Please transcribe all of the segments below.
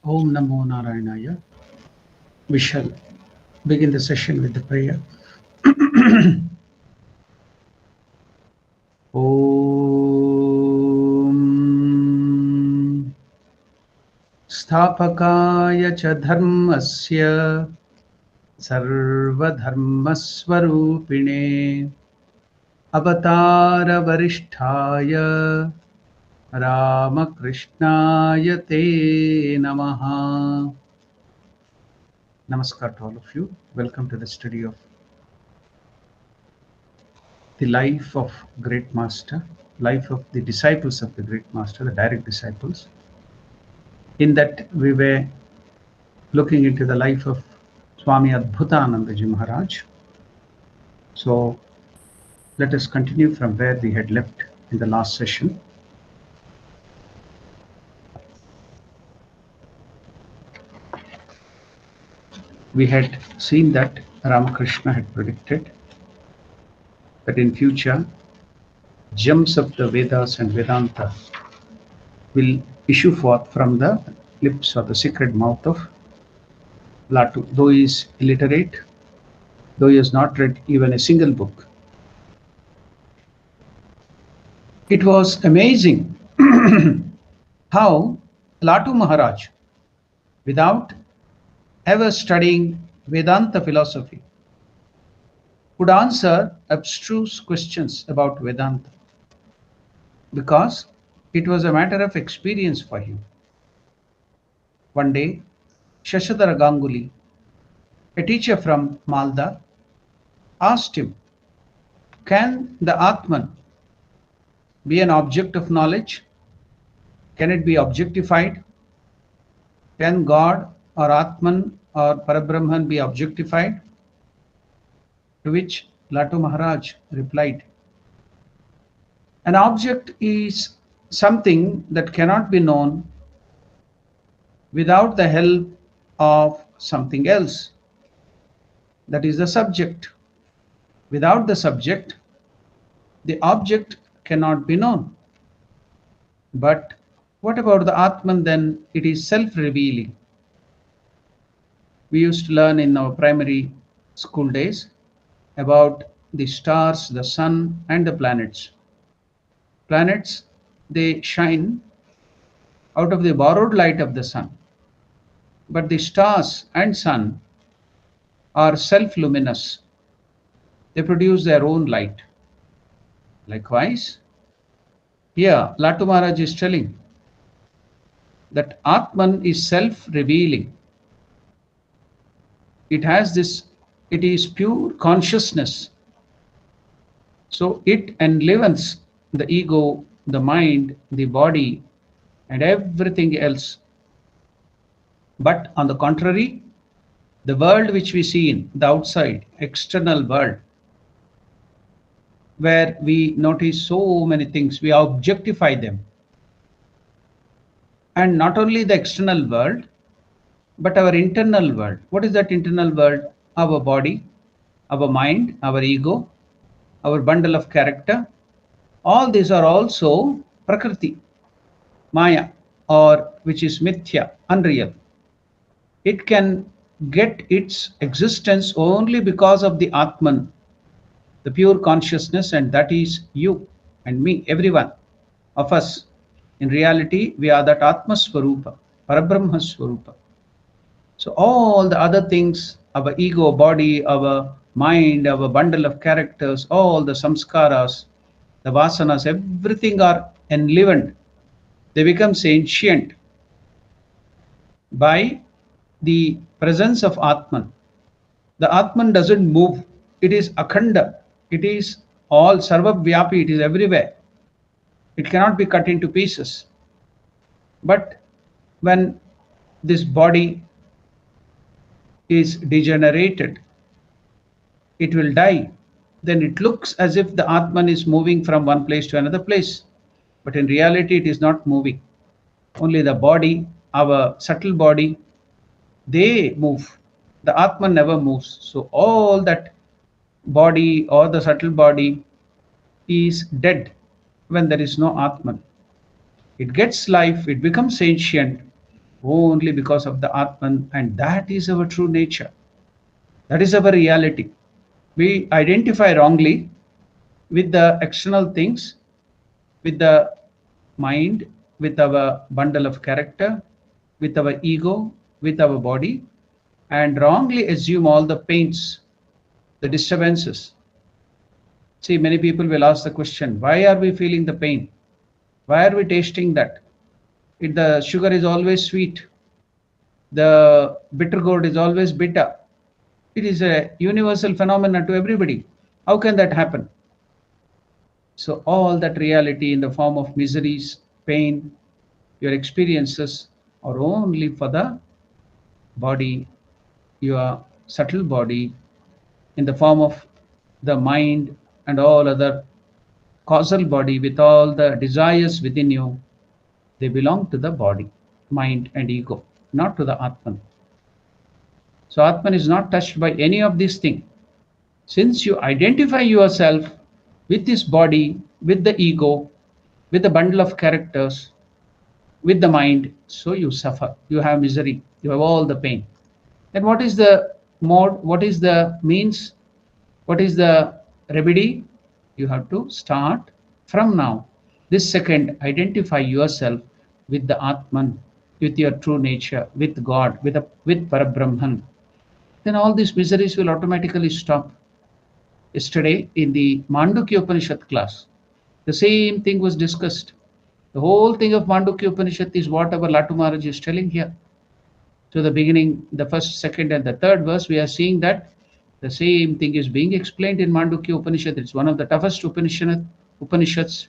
Om Namo Narayanaya. We shall begin the session with the prayer. Om Sthapakaya cha dharmasya sarva dharmaswarupine avatara varishtaya Ramakrishnaya te namaha. Namaskar to all of you. Welcome to the study of the life of great master, life of the disciples of the great master, the direct disciples. In that we were looking into the life of Swami Adbhutanandaji Maharaj. So let us continue from where we had left in the last session. We had seen that Ramakrishna had predicted that in future gems of the Vedas and Vedanta will issue forth from the lips or the sacred mouth of Latu. Though he is illiterate, though he has not read even a single book. It was amazing how Latu Maharaj, without ever studying Vedanta philosophy, would answer abstruse questions about Vedanta because it was a matter of experience for him. One day, Shashadhara Ganguly, a teacher from Malda, asked him, can the Atman be an object of knowledge? Can it be objectified? Can God or Atman or Parabrahman be objectified? To which Latu Maharaj replied, an object is something that cannot be known without the help of something else. That is the subject. Without the subject, the object cannot be known. But what about the Atman then? It is self-revealing. We used to learn in our primary school days about the stars, the sun, and the planets. Planets, they shine out of the borrowed light of the sun. But the stars and sun are self-luminous. They produce their own light. Likewise, here Latu Maharaj is telling that Atman is self-revealing. It is pure consciousness. So it enlivens the ego, the mind, the body, and everything else. But on the contrary, the world which we see in the outside, external world, where we notice so many things, we objectify them. And not only the external world, but our internal world. What is that internal world? Our body, our mind, our ego, our bundle of character. All these are also Prakriti, Maya, or which is Mithya, unreal. It can get its existence only because of the Atman, the pure consciousness, and that is you and me, everyone of us. In reality, we are that Atma Swarupa, Parabrahma Swarupa. So all the other things, our ego, body, our mind, our bundle of characters, all the samskaras, the vasanas, everything are enlivened. They become sentient by the presence of Atman. The Atman doesn't move. It is akhanda. It is all sarvavyapi. It is everywhere. It cannot be cut into pieces. But when this body is degenerated, it will die. Then it looks as if the Atman is moving from one place to another place. But in reality, it is not moving. Only the body, our subtle body, they move. The Atman never moves. So all that body or the subtle body is dead when there is no Atman. It gets life, it becomes sentient only because of the Atman, and that is our true nature. That is our reality. We identify wrongly with the external things, with the mind, with our bundle of character, with our ego, with our body, and wrongly assume all the pains, the disturbances. See, many people will ask the question, why are we feeling the pain? Why are we tasting that? If the sugar is always sweet, the bitter gourd is always bitter. It is a universal phenomenon to everybody. How can that happen? So all that reality in the form of miseries, pain, your experiences are only for the body, your subtle body, in the form of the mind and all other causal body with all the desires within you. They belong to the body, mind and ego, not to the Atman. So Atman is not touched by any of these things. Since you identify yourself with this body, with the ego, with the bundle of characters, with the mind, so you suffer, you have misery, you have all the pain. Then what is the mode? What is the means? What is the remedy? You have to start from now. This second, identify yourself with the Atman, with your true nature, with God, with Parabrahman. Then all these miseries will automatically stop. Yesterday in the Mandukya Upanishad class, the same thing was discussed. The whole thing of Mandukya Upanishad is what our Latu Maharaj is telling here. So the beginning, the first, second and the third verse, we are seeing that the same thing is being explained in Mandukya Upanishad. It's one of the toughest Upanishads.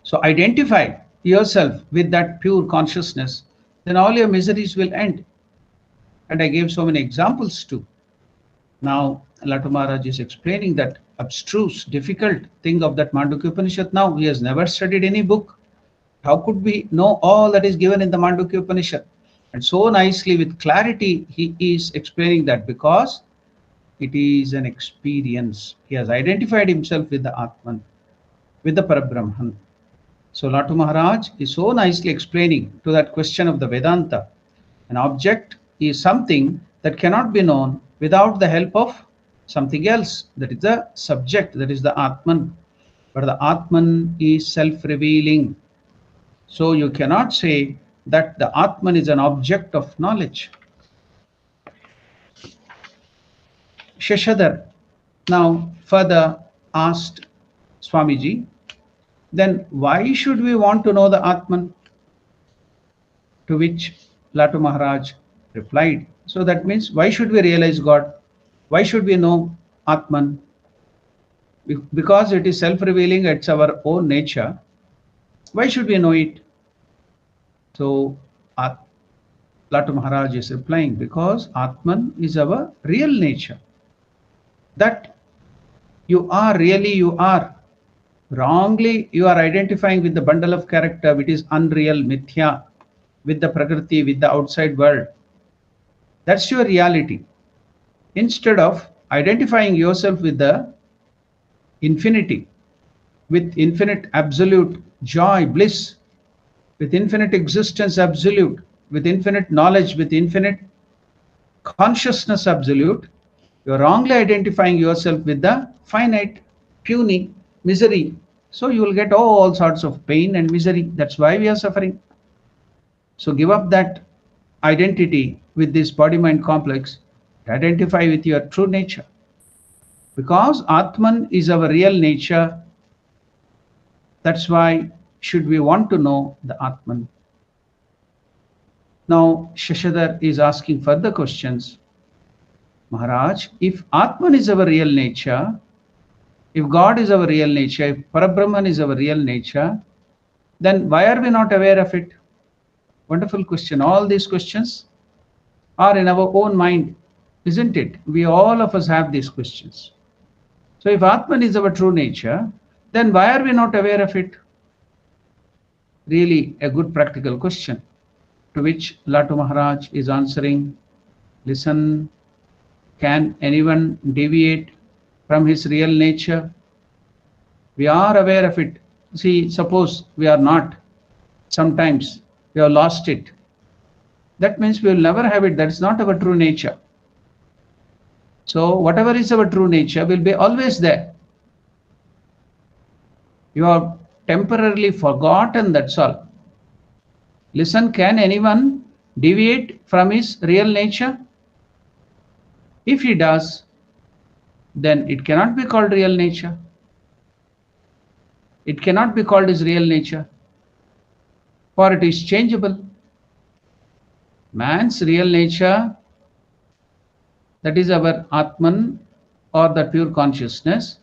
So identify yourself with that pure consciousness, then all your miseries will end. And I gave so many examples too. Now Latu Maharaj is explaining that abstruse, difficult thing of that Mandukya Upanishad. Now he has never studied any book. How could we know all that is given in the Mandukya Upanishad? And so nicely, with clarity, he is explaining that because it is an experience. He has identified himself with the Atman, with the Parabrahman. So Latu Maharaj is so nicely explaining to that question of the Vedanta. An object is something that cannot be known without the help of something else. That is the subject, that is the Atman. But the Atman is self-revealing. So you cannot say that the Atman is an object of knowledge. Shashadhar now further asked Swamiji, then why should we want to know the Atman? To which Latu Maharaj replied, so that means why should we realize God? Why should we know Atman? Because it is self-revealing, it's our own nature. Why should we know it? So Latu Maharaj is replying, because Atman is our real nature. That you are really you are. Wrongly you are identifying with the bundle of character which is unreal, mithya, with the prakriti, with the outside world. That's your reality. Instead of identifying yourself with the infinity, with infinite absolute joy, bliss, with infinite existence absolute, with infinite knowledge, with infinite consciousness absolute, you're wrongly identifying yourself with the finite, puny, misery. So you will get all sorts of pain and misery. That's why we are suffering. So give up that identity with this body-mind complex. Identify with your true nature. Because Atman is our real nature, that's why should we want to know the Atman. Now Shashadhar is asking further questions. Maharaj, if Atman is our real nature, if God is our real nature, if Parabrahman is our real nature, then why are we not aware of it? Wonderful question. All these questions are in our own mind, isn't it? We all of us have these questions. So if Atman is our true nature, then why are we not aware of it? Really a good practical question, to which Latu Maharaj is answering, listen, can anyone deviate from his real nature? We are aware of it. See, suppose we are not. Sometimes we have lost it. That means we will never have it. That's not our true nature. So whatever is our true nature will be always there. You have temporarily forgotten, that's all. Listen, can anyone deviate from his real nature? If he does, then it cannot be called real nature. It cannot be called his real nature, for it is changeable. Man's real nature, that is our Atman or the pure consciousness,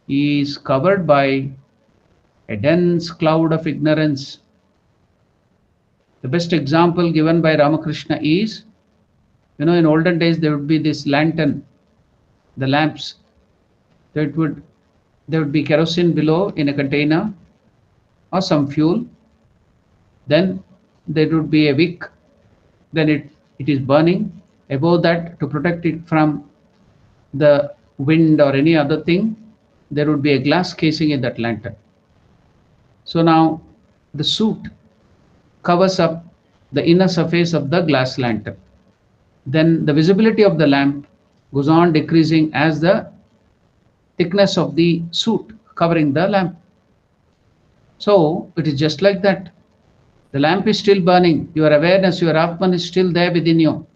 is covered by a dense cloud of ignorance. The best example given by Ramakrishna is, in olden days there would be this lantern, the lamps. There would be kerosene below in a container or some fuel. Then there would be a wick. Then it is burning. Above that, to protect it from the wind or any other thing, there would be a glass casing in that lantern. So now the soot covers up the inner surface of the glass lantern. Then the visibility of the lamp goes on decreasing as the thickness of the soot covering the lamp. So it is just like that. The lamp is still burning. Your awareness, your Atman is still there within you.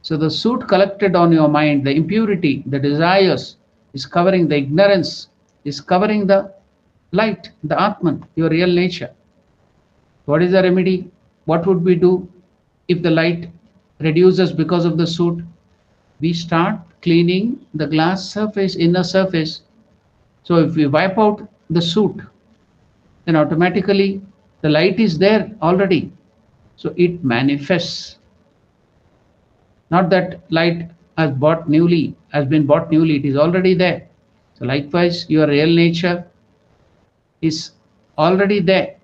So the soot collected on your mind, the impurity, the desires, is covering the ignorance, is covering the light, the Atman, your real nature. What is the remedy? What would we do if the light reduces because of the soot? We start cleaning the glass surface, inner surface. So if we wipe out the soot, then automatically the light is there already. So it manifests. Not that light has been bought newly, it is already there. So likewise, your real nature is already there.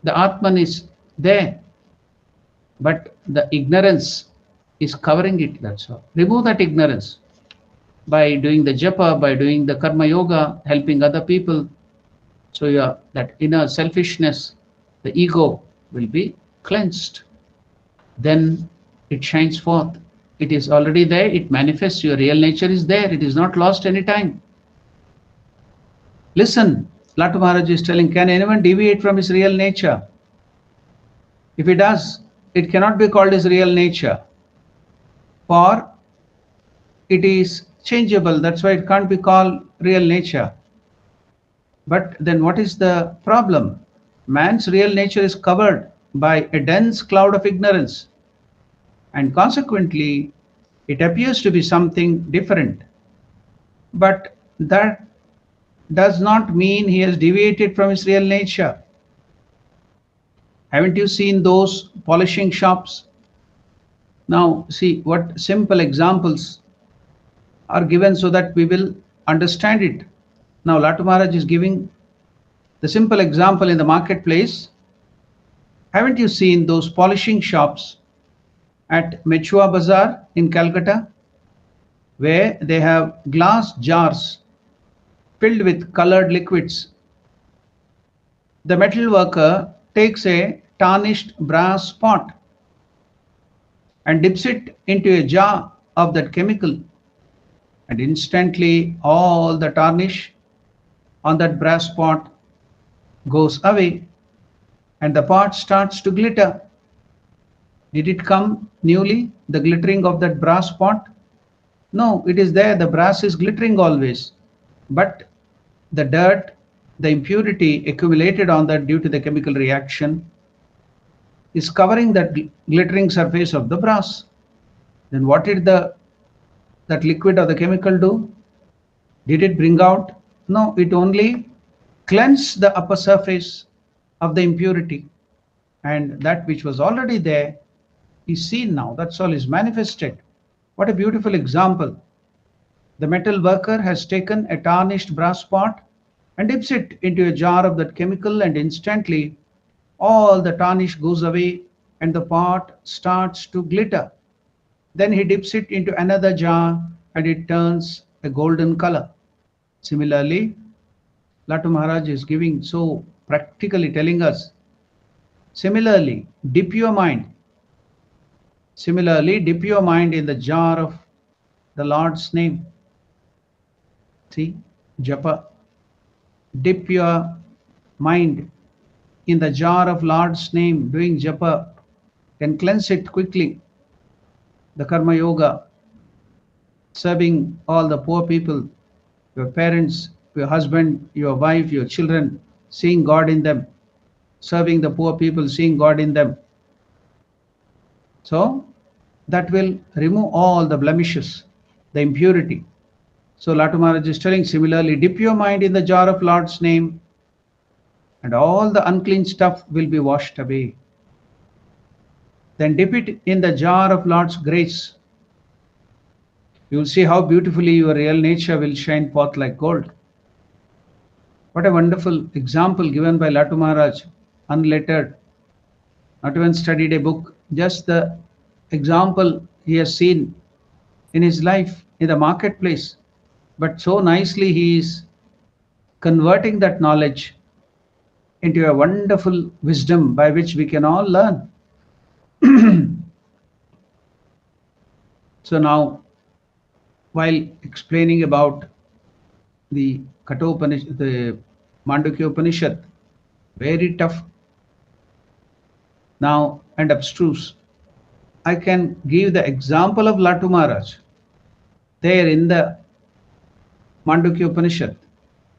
The Atman is there, but the ignorance is covering it, that's all. Remove that ignorance by doing the japa, by doing the karma yoga, helping other people. So that inner selfishness, the ego, will be cleansed. Then it shines forth. It is already there, it manifests, your real nature is there, it is not lost any time. Listen, Latu Maharaj is telling, can anyone deviate from his real nature? If he does, it cannot be called his real nature, for it is changeable. That's why it can't be called real nature. But then what is the problem? Man's real nature is covered by a dense cloud of ignorance, and consequently it appears to be something different. But that does not mean he has deviated from his real nature. Haven't you seen those polishing shops? Now see what simple examples are given so that we will understand it. Now Latu Maharaj is giving the simple example in the marketplace. Haven't you seen those polishing shops at Mechua Bazaar in Calcutta, where they have glass jars filled with colored liquids? The metal worker takes a tarnished brass pot and dips it into a jar of that chemical, and instantly all the tarnish on that brass pot goes away and the pot starts to glitter. Did it come newly, the glittering of that brass pot? No, it is there, the brass is glittering always, but the dirt, the impurity accumulated on that due to the chemical reaction is covering that glittering surface of the brass. Then what did that liquid or the chemical do? Did it bring out? No, it only cleansed the upper surface of the impurity, and that which was already there is seen now. That's all, is manifested. What a beautiful example. The metal worker has taken a tarnished brass pot and dips it into a jar of that chemical, and instantly all the tarnish goes away and the pot starts to glitter. Then he dips it into another jar and it turns a golden color. Similarly, Latu Maharaj is giving, so practically telling us, similarly, dip your mind Similarly, dip your mind in the jar of the Lord's name. See, japa. Dip your mind in the jar of Lord's name, doing japa can cleanse it quickly. The karma yoga, serving all the poor people, your parents, your husband, your wife, your children, seeing God in them, serving the poor people, seeing God in them. So that will remove all the blemishes, the impurity. So Latu Maharaj is telling, similarly, dip your mind in the jar of Lord's name and all the unclean stuff will be washed away. Then dip it in the jar of Lord's grace. You will see how beautifully your real nature will shine forth like gold. What a wonderful example given by Latu Maharaj, unlettered, not even studied a book, just the example he has seen in his life in the marketplace. But so nicely he is converting that knowledge into a wonderful wisdom by which we can all learn. So now, while explaining about the Kathopanishad, the Mandukya Upanishad, very tough now and abstruse, I can give the example of Latu Maharaj there in the Mandukya Upanishad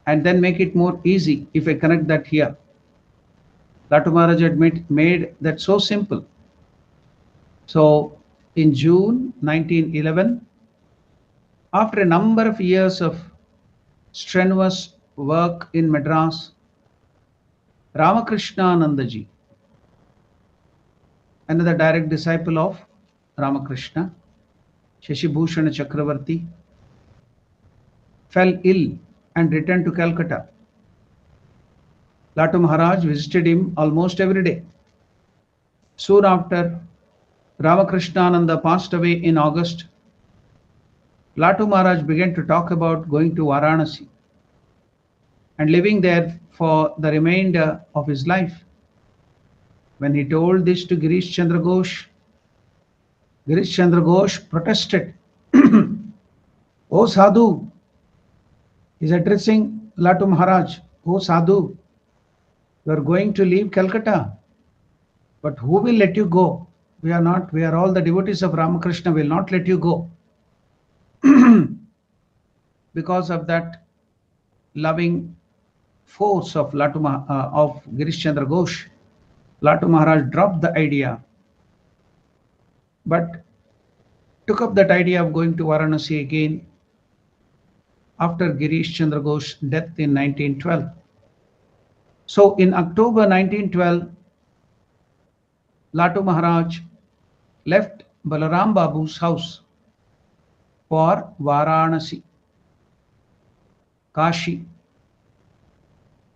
and then make it more easy if I connect that here. Latu Maharaj had made that so simple. So in June 1911, after a number of years of strenuous work in Madras, Ramakrishna Anandaji, another direct disciple of Ramakrishna, Shashibhushana Chakravarti, fell ill and returned to Calcutta. Latu Maharaj visited him almost every day. Soon after, Ramakrishnananda passed away in August. Latu Maharaj began to talk about going to Varanasi and living there for the remainder of his life. When he told this to Girish Chandra Ghosh protested. Oh Sadhu, he is addressing Latu Maharaj. Oh Sadhu, you are going to leave Calcutta, but who will let you go? We are all the devotees of Ramakrishna, will not let you go. Because of that loving force of Girish Chandra Ghosh, Latu Maharaj dropped the idea, but took up that idea of going to Varanasi again after Girish Chandra Ghosh's death in 1912. So in October 1912, Latu Maharaj left Balaram Babu's house for Varanasi, Kashi,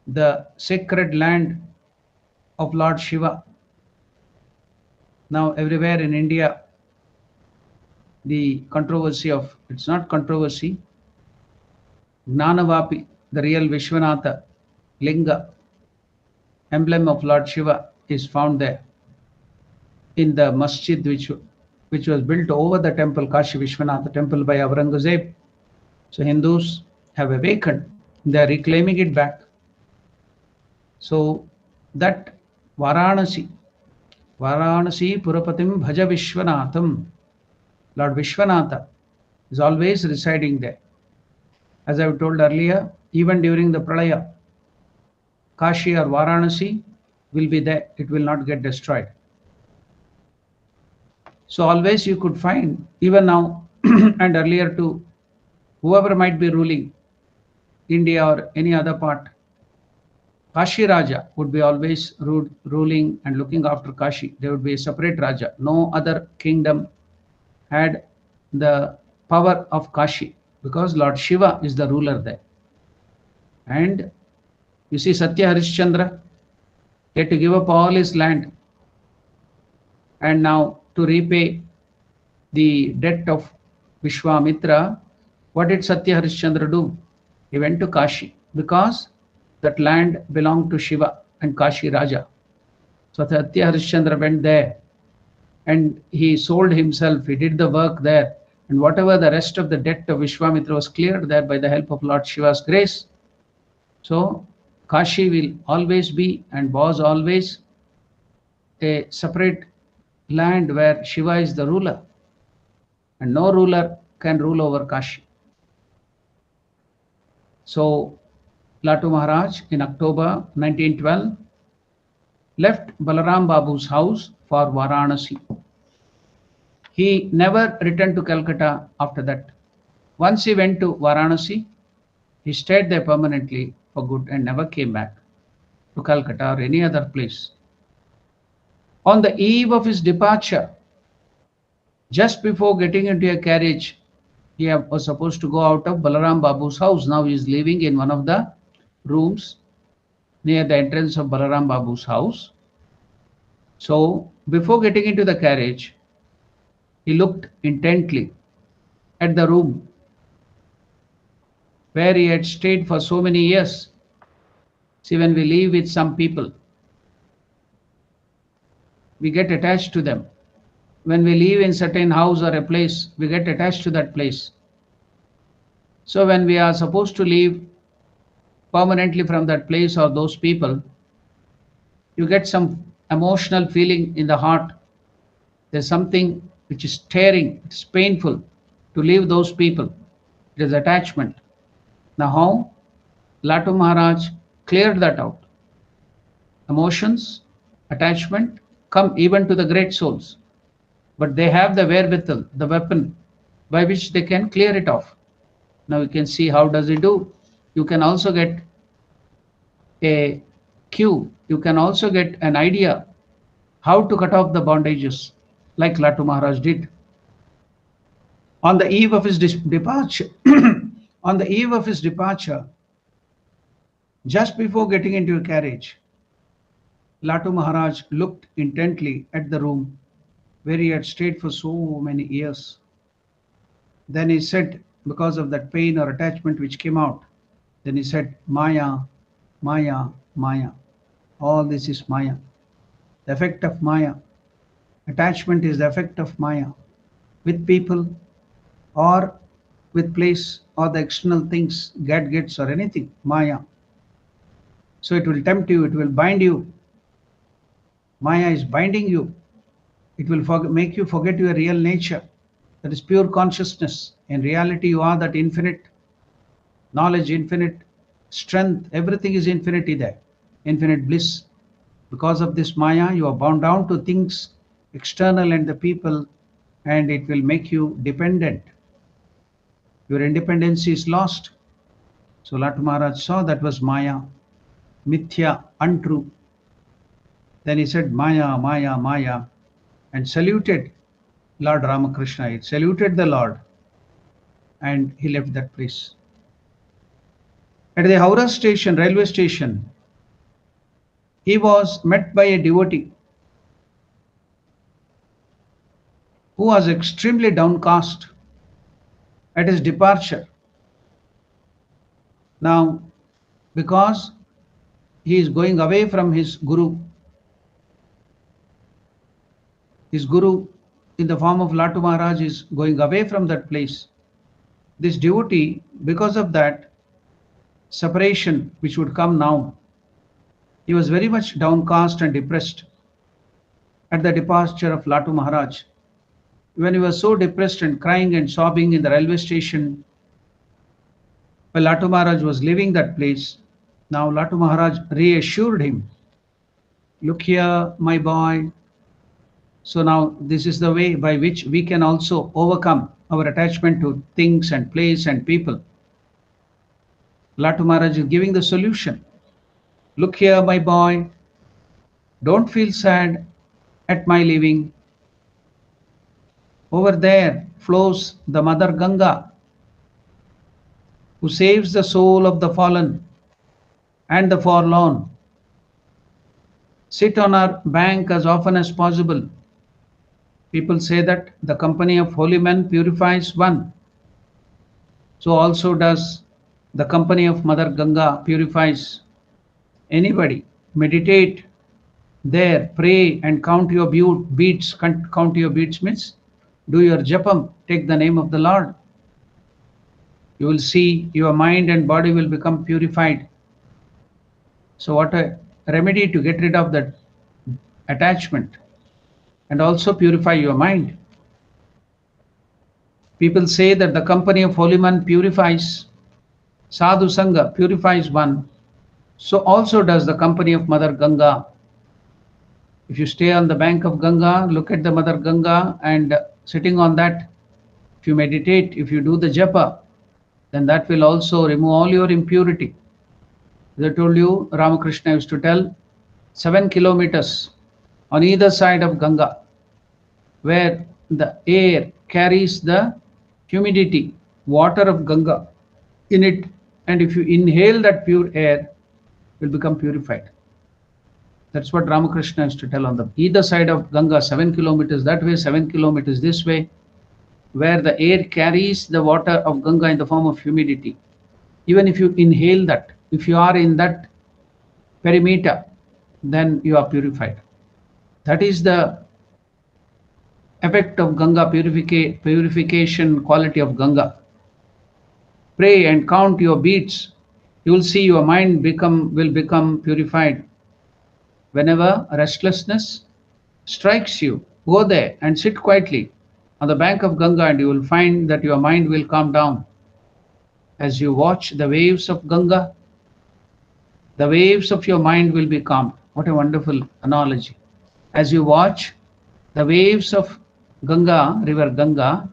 the sacred land of Lord Shiva. Now everywhere in India, the controversy of, it's not controversy, Gnanavapi, the real Vishwanatha Linga, emblem of Lord Shiva, is found there in the masjid which was built over the temple, Kashi Vishwanatha temple, by Aurangzeb. So Hindus have awakened, they are reclaiming it back. So that Varanasi Purapatim Bhaja Vishwanatham, Lord Vishwanatha is always residing there. As I have told earlier, even during the Pralaya, Kashi or Varanasi will be there, it will not get destroyed. So always you could find, even now and earlier too, whoever might be ruling India or any other part, Kashi Raja would be always ruling and looking after Kashi. There would be a separate Raja. No other kingdom had the power of Kashi because Lord Shiva is the ruler there. And you see Satya Harishchandra, he had to give up all his land, and now to repay the debt of Vishwamitra, what did Satya Harishchandra do? He went to Kashi because that land belonged to Shiva and Kashi Raja. So Satya Harishchandra went there and he sold himself, he did the work there, and whatever the rest of the debt of Vishwamitra was cleared there by the help of Lord Shiva's grace. So Kashi will always be and was always a separate land where Shiva is the ruler, and no ruler can rule over Kashi. So Latu Maharaj in October 1912 left Balaram Babu's house for Varanasi. He never returned to Calcutta after that. Once he went to Varanasi, he stayed there permanently for good and never came back to Calcutta or any other place. On the eve of his departure, just before getting into a carriage, he was supposed to go out of Balaram Babu's house. Now he is living in one of the rooms near the entrance of Balaram Babu's house. So before getting into the carriage, he looked intently at the room where he had stayed for so many years. See, when we live with some people, we get attached to them. When we live in certain house or a place, we get attached to that place. So when we are supposed to leave permanently from that place or those people, you get some emotional feeling in the heart. There's something which is tearing, it's painful to leave those people. It is attachment. Now how Latu Maharaj cleared that out. Emotions, attachment come even to the great souls, but they have the wherewithal, the weapon by which they can clear it off. Now you can see how does he do. You can also get a cue, you can also get an idea how to cut off the bondages like Latu Maharaj did. On the eve of his departure, on the eve of his departure, just before getting into a carriage, Latu Maharaj looked intently at the room where he had stayed for so many years. Then he said, because of that pain or attachment which came out, then he said, Maya, Maya, Maya. All this is Maya. The effect of Maya. Attachment is the effect of Maya. With people or with place or the external things, gadgets or anything, Maya. So it will tempt you, it will bind you. Maya is binding you. It will make you forget your real nature. That is pure consciousness. In reality, you are that infinite knowledge, infinite strength. Everything is infinity there. Infinite bliss. Because of this Maya, you are bound down to things external and the people, and it will make you dependent. Your independence is lost. So Latu Maharaj saw that was Maya, Mithya, untrue. Then he said, Maya, Maya, Maya, and saluted Lord Ramakrishna. He saluted the Lord, and he left that place. At the Howrah station, railway station, he was met by a devotee who was extremely downcast at his departure. Now, because he is going away from his Guru in the form of Latu Maharaj is going away from that place. This devotee, because of that separation which would come now, he was very much downcast and depressed at the departure of Latu Maharaj. When he was so depressed and crying and sobbing in the railway station, while Latu Maharaj was leaving that place, now Latu Maharaj reassured him, look here, my boy. So now this is the way by which we can also overcome our attachment to things and place and people. Latu Maharaj is giving the solution. Look here, my boy. Don't feel sad at my leaving. Over there flows the Mother Ganga, who saves the soul of the fallen and the forlorn. Sit on her bank as often as possible. People say that the company of holy men purifies one. So also does the company of Mother Ganga purifies anybody. Meditate There, pray and count your beats. Count your beats means do your japam, take the name of the Lord. You will see your mind and body will become purified. So what a remedy to get rid of that attachment and also purify your mind. People say that the company of holy man purifies, sadhu sangha purifies one. So also does the company of Mother Ganga. If you stay on the bank of Ganga, look at the Mother Ganga, and sitting on that, if you meditate, if you do the japa, then that will also remove all your impurity. As I told you, Ramakrishna used to tell 7 kilometers on either side of Ganga, where the air carries the humidity, water of Ganga in it, and if you inhale that pure air, you will become purified. That's what Ramakrishna used to tell on the either side of Ganga, 7 kilometers that way, 7 kilometers this way, where the air carries the water of Ganga in the form of humidity. Even if you inhale that, if you are in that perimeter, then you are purified. That is the effect of Ganga, purification quality of Ganga. Pray and count your beats. You will see your mind will become purified. Whenever restlessness strikes you, go there and sit quietly on the bank of Ganga, and you will find that your mind will calm down. As you watch the waves of Ganga, the waves of your mind will be calmed. What a wonderful analogy. As you watch the waves of Ganga, river Ganga,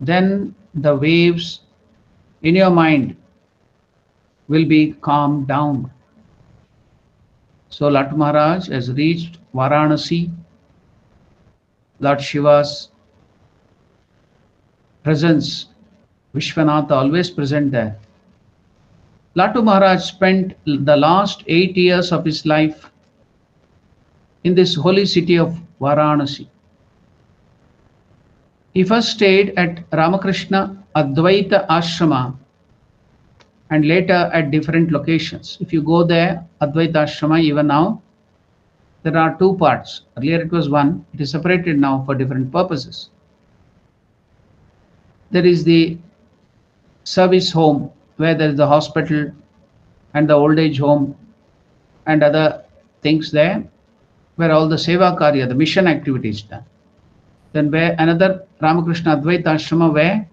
then the waves in your mind will be calmed down. So Latu Maharaj has reached Varanasi, Lord Shiva's presence, Vishwanatha always present there. Latu Maharaj spent the last 8 years of his life in this holy city of Varanasi. He first stayed at Ramakrishna Advaita Ashrama and later at different locations. If you go there, Advaita Ashrama, even now, there are two parts. Earlier it was one, it is separated now for different purposes. There is the service home where there is the hospital and the old age home and other things there, where all the seva karya, the mission activities done. Then where another Ramakrishna Advaita Ashrama, where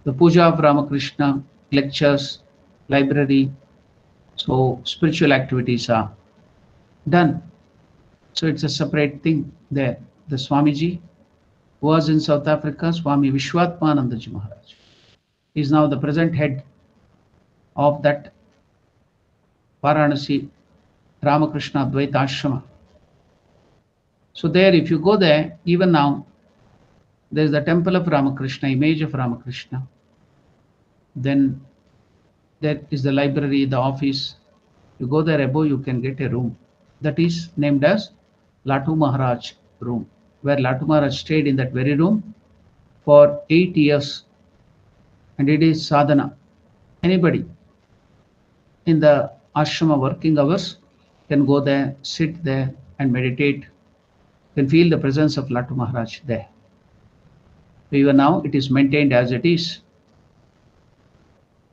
the puja of Ramakrishna, lectures, library, so spiritual activities are done. So it's a separate thing there. The Swamiji was in South Africa, Swami Swatmaramananda Maharaj. He is now the present head of that Varanasi Ramakrishna Advaita Ashrama. So there, if you go there, even now, there is the temple of Ramakrishna, image of Ramakrishna. Then there is the library, the office. You go there above, you can get a room. That is named as Latu Maharaj room, where Latu Maharaj stayed in that very room for 8 years. And it is sadhana. Anybody in the ashrama working hours can go there, sit there and meditate, can feel the presence of Latu Maharaj there. Even now it is maintained as it is.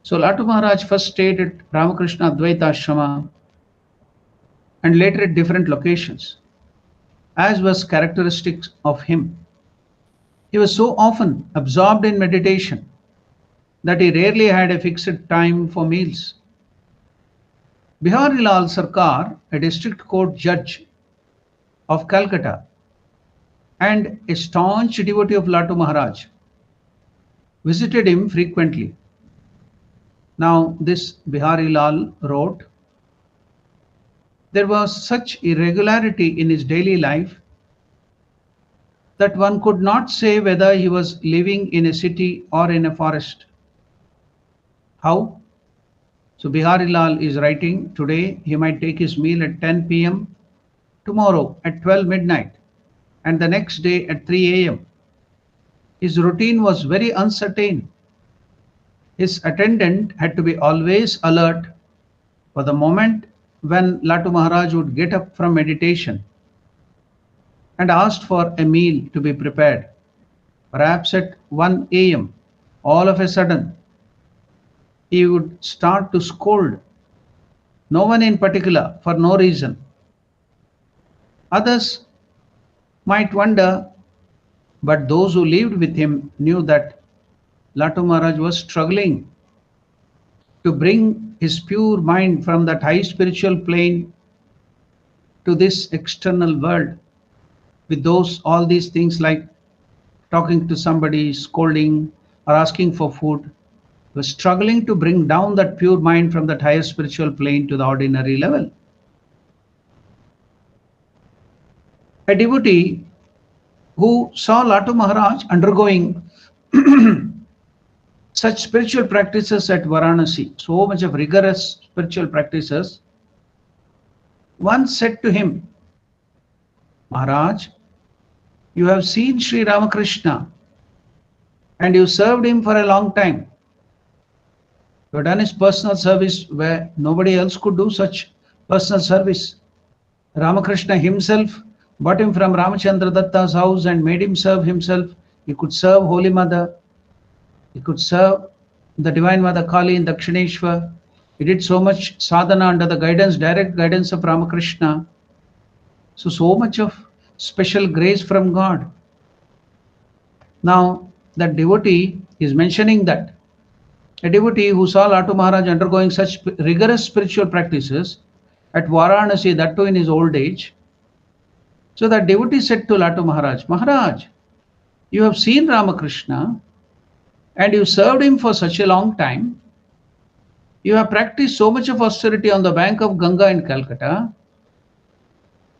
So Latu Maharaj first stayed at Ramakrishna Advaita Ashrama and later at different locations, as was characteristic of him. He was so often absorbed in meditation that he rarely had a fixed time for meals. Bihari Lal Sarkar, a district court judge of Calcutta and a staunch devotee of Latu Maharaj, visited him frequently. Now this Bihari Lal wrote, there was such irregularity in his daily life that one could not say whether he was living in a city or in a forest. How? So Bihari Lal is writing, today he might take his meal at 10 p.m., tomorrow at 12 midnight, and the next day at 3 a.m. His routine was very uncertain. His attendant had to be always alert for the moment when Latu Maharaj would get up from meditation and asked for a meal to be prepared, perhaps at 1 a.m., all of a sudden he would start to scold no one in particular for no reason. Others might wonder, but those who lived with him knew that Latu Maharaj was struggling to bring his pure mind from that high spiritual plane to this external world with all these things like talking to somebody, scolding, or asking for food. He was struggling to bring down that pure mind from that higher spiritual plane to the ordinary level. A devotee who saw Latu Maharaj undergoing such spiritual practices at Varanasi, so much of rigorous spiritual practices, once said to him, Maharaj, you have seen Sri Ramakrishna and you served him for a long time. You have done his personal service where nobody else could do such personal service. Ramakrishna himself brought him from Ramachandra Datta's house and made him serve himself. He could serve Holy Mother. He could serve the Divine Mother Kali in Dakshineshwar. He did so much sadhana under the guidance, direct guidance of Ramakrishna. So much of special grace from God. Now, that devotee is mentioning that a devotee who saw Latu Maharaj undergoing such rigorous spiritual practices at Varanasi, that too in his old age. So that devotee said to Latu Maharaj, Maharaj, you have seen Ramakrishna and you served him for such a long time. You have practiced so much of austerity on the bank of Ganga in Calcutta.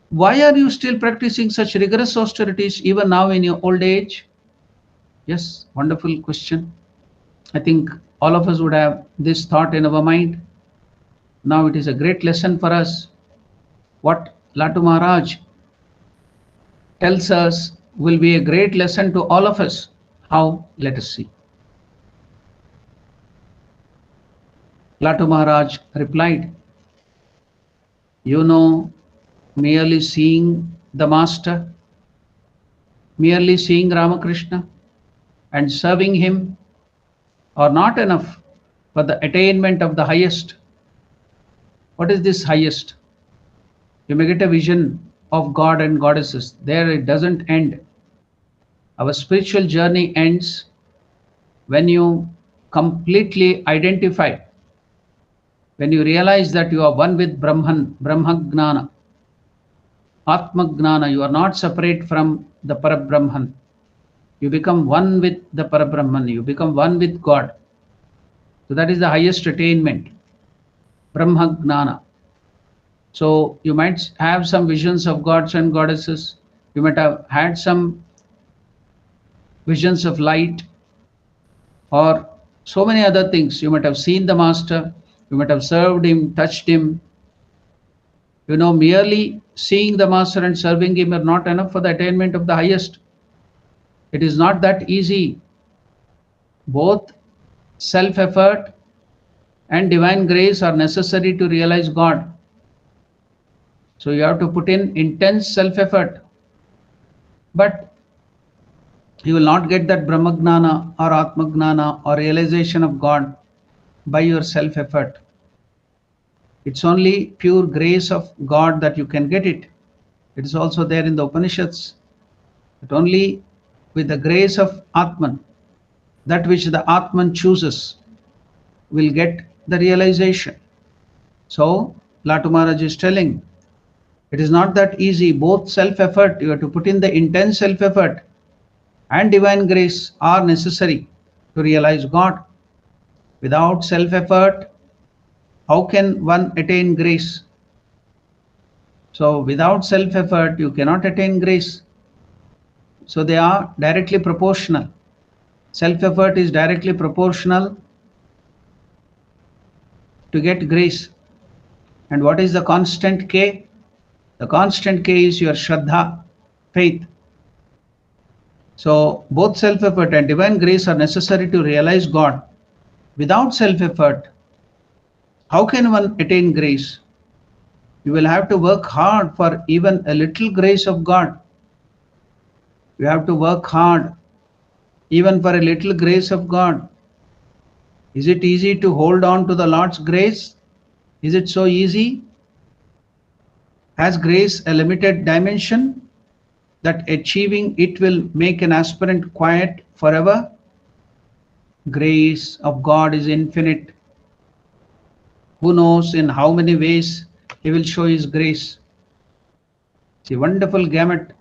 Why are you still practicing such rigorous austerities even now in your old age? Yes, wonderful question. I think all of us would have this thought in our mind. Now it is a great lesson for us. What Latu Maharaj tells us will be a great lesson to all of us. How? Let us see. Latu Maharaj replied, you know, merely seeing the Master, merely seeing Ramakrishna and serving him are not enough for the attainment of the highest. What is this highest? You may get a vision of God and goddesses. There it doesn't end. Our spiritual journey ends when you completely identify, when you realize that you are one with Brahman, Brahma Gnana, Atma Gnana. You are not separate from the Parabrahman. You become one with the Parabrahman. You become one with God. So that is the highest attainment, Brahma Gnana. So you might have some visions of gods and goddesses. You might have had some visions of light or so many other things. You might have seen the Master. You might have served him, touched him. You know, merely seeing the Master and serving him are not enough for the attainment of the highest. It is not that easy. Both self-effort and divine grace are necessary to realize God. So you have to put in intense self-effort. But you will not get that Brahmagnana or Atmagnana or realization of God by your self-effort. It's only pure grace of God that you can get it. It is also there in the Upanishads. But only with the grace of Atman, that which the Atman chooses, will get the realization. So Latu Maharaj is telling, it is not that easy. Both self-effort, you have to put in the intense self-effort, and divine grace are necessary to realize God. Without self-effort, how can one attain grace? So without self-effort, you cannot attain grace. So they are directly proportional. Self-effort is directly proportional to get grace. And what is the constant K? The constant K is your Shraddha, faith. So both self-effort and divine grace are necessary to realize God. Without self-effort, how can one attain grace? You will have to work hard for even a little grace of God. You have to work hard, even for a little grace of God. Is it easy to hold on to the Lord's grace? Is it so easy? Has grace a limited dimension that achieving it will make an aspirant quiet forever? Grace of God is infinite. Who knows in how many ways He will show His grace? It's a wonderful gamut,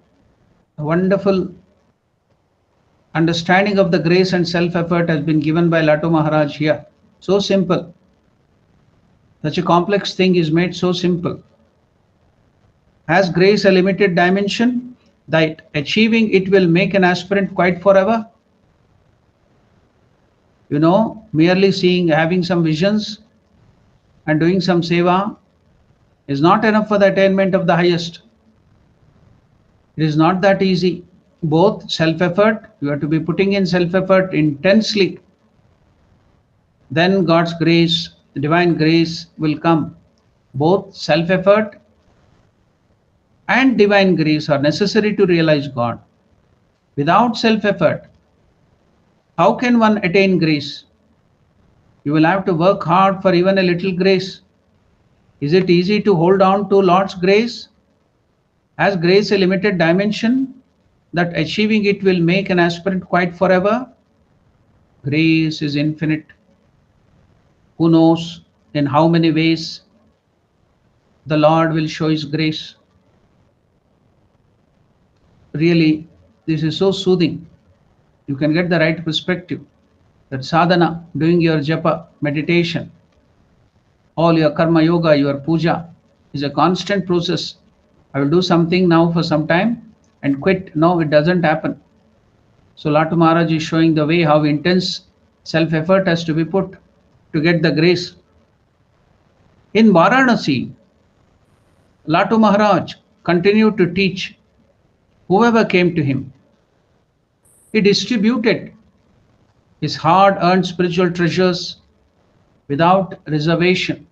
a wonderful understanding of the grace and self-effort has been given by Latu Maharaj here. So simple. Such a complex thing is made so simple. Has grace a limited dimension that achieving it will make an aspirant quiet forever? You know, merely seeing, having some visions and doing some seva is not enough for the attainment of the highest. It is not that easy. Both self-effort, you have to be putting in self-effort intensely. Then God's grace, the divine grace will come. Both self-effort and divine grace are necessary to realize God. Without self-effort, how can one attain grace? You will have to work hard for even a little grace. Is it easy to hold on to Lord's grace? Has grace a limited dimension that achieving it will make an aspirant quiet forever? Grace is infinite. Who knows in how many ways the Lord will show His grace? Really, this is so soothing. You can get the right perspective. That sadhana, doing your japa, meditation, all your karma yoga, your puja is a constant process. I will do something now for some time and quit. No, it doesn't happen. So Latu Maharaj is showing the way how intense self-effort has to be put to get the grace. In Varanasi, Latu Maharaj continued to teach whoever came to him. He distributed his hard-earned spiritual treasures without reservation.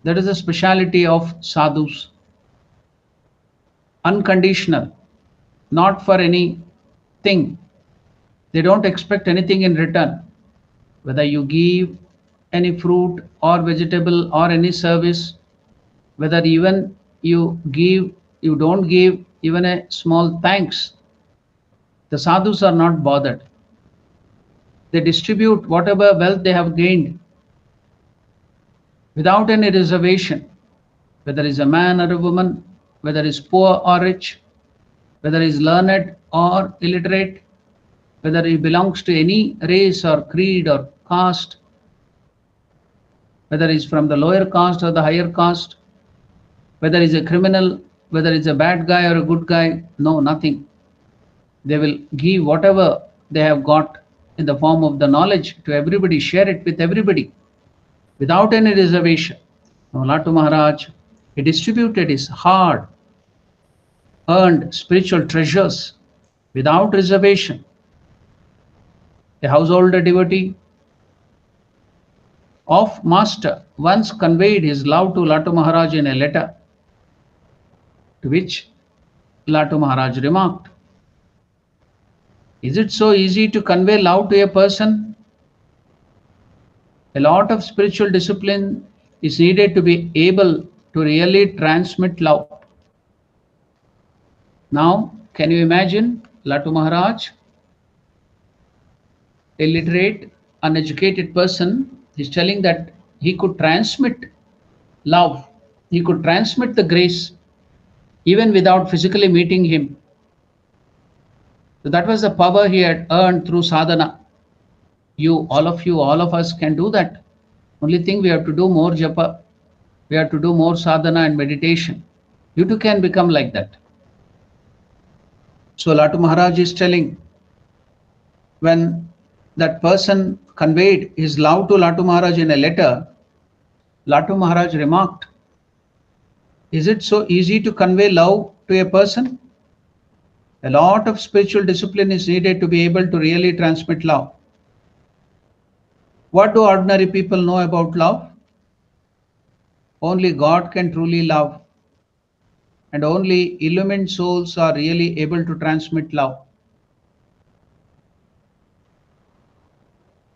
That is the speciality of sadhus. Unconditional, not for anything. They don't expect anything in return. Whether you give any fruit or vegetable or any service, whether even you don't give even a small thanks, the sadhus are not bothered. They distribute whatever wealth they have gained without any reservation, whether is a man or a woman, whether is poor or rich, whether is learned or illiterate, whether he belongs to any race or creed or caste, whether he's from the lower caste or the higher caste, whether he's a criminal, whether he's a bad guy or a good guy, no, nothing. They will give whatever they have got in the form of the knowledge to everybody, share it with everybody without any reservation. Now, Latu Maharaj, he distributed his hard earned spiritual treasures without reservation. A householder devotee of Master once conveyed his love to Latu Maharaj in a letter, to which Latu Maharaj remarked, "Is it so easy to convey love to a person? A lot of spiritual discipline is needed to be able to really transmit love." Now, can you imagine Latu Maharaj, a literate, uneducated person, is telling that he could transmit love, he could transmit the grace even without physically meeting him. So that was the power he had earned through sadhana. All of us can do that. Only thing, we have to do more japa, we have to do more sadhana and meditation. You too can become like that. So Latu Maharaj is telling, when that person conveyed his love to Latu Maharaj in a letter, Latu Maharaj remarked, "Is it so easy to convey love to a person? A lot of spiritual discipline is needed to be able to really transmit love." What do ordinary people know about love? Only God can truly love, and only illumined souls are really able to transmit love.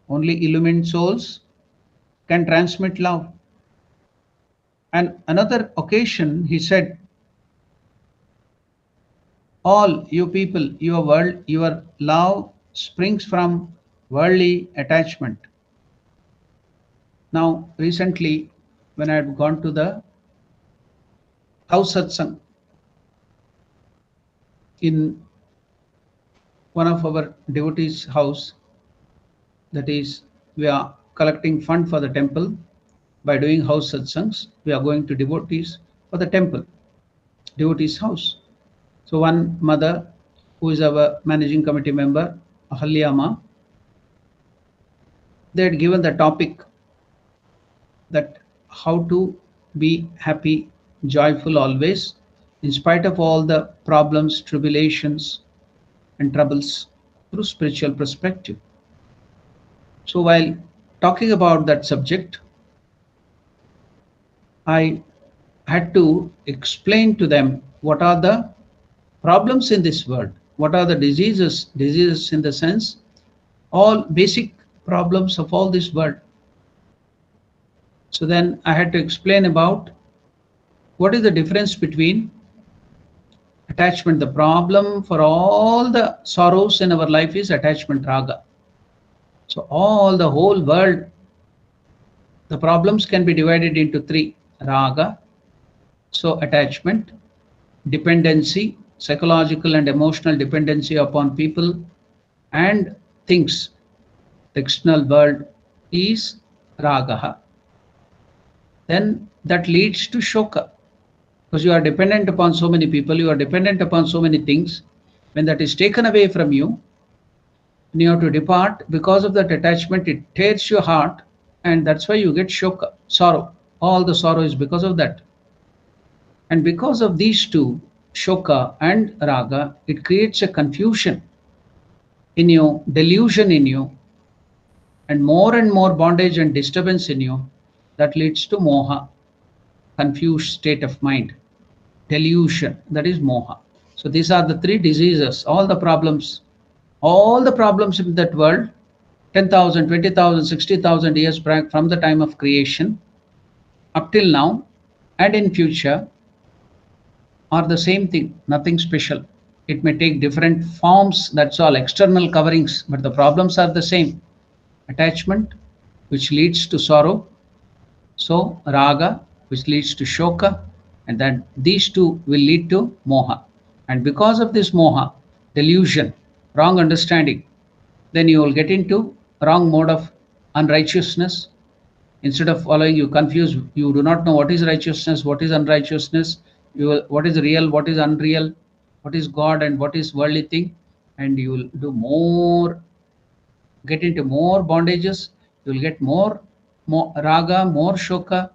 Only illumined souls can transmit love. And another occasion, he said, all you people, your love springs from worldly attachment. Now, recently, when I had gone to the house satsang in one of our devotees' house, that is, we are collecting fund for the temple by doing house satsangs. We are going to devotees for the temple, devotees' house. So one mother, who is our managing committee member, Ahalyama, they had given the topic that how to be happy, joyful always, in spite of all the problems, tribulations, and troubles through spiritual perspective. So while talking about that subject, I had to explain to them what are the problems in this world, what are the diseases in the sense, all basic problems of all this world. So then I had to explain about what is the difference between attachment. The problem for all the sorrows in our life is attachment, raga. So all the whole world, the problems can be divided into three: raga, so attachment; dependency, psychological and emotional dependency upon people and things, the external world, is raga. Then that leads to shoka, because you are dependent upon so many people, you are dependent upon so many things. When that is taken away from you and you have to depart, because of that attachment, it tears your heart, and that's why you get shoka, sorrow. All the sorrow is because of that. And because of these two, shoka and raga, it creates a confusion in you, delusion in you, and more bondage and disturbance in you. That leads to moha, confused state of mind, delusion, that is moha. So these are the three diseases, all the problems in that world, 10,000, 20,000, 60,000 years back from the time of creation up till now and in future, are the same thing, nothing special. It may take different forms, that's all, external coverings, but the problems are the same. Attachment, which leads to sorrow, so raga, which leads to shoka, and then these two will lead to moha. And because of this moha, delusion, wrong understanding, then you will get into wrong mode of unrighteousness. Instead of following, you confuse, you do not know what is righteousness, what is unrighteousness, what is real, what is unreal, what is God and what is worldly thing, and you will do more, get into more bondages, you will get more raga, more shoka,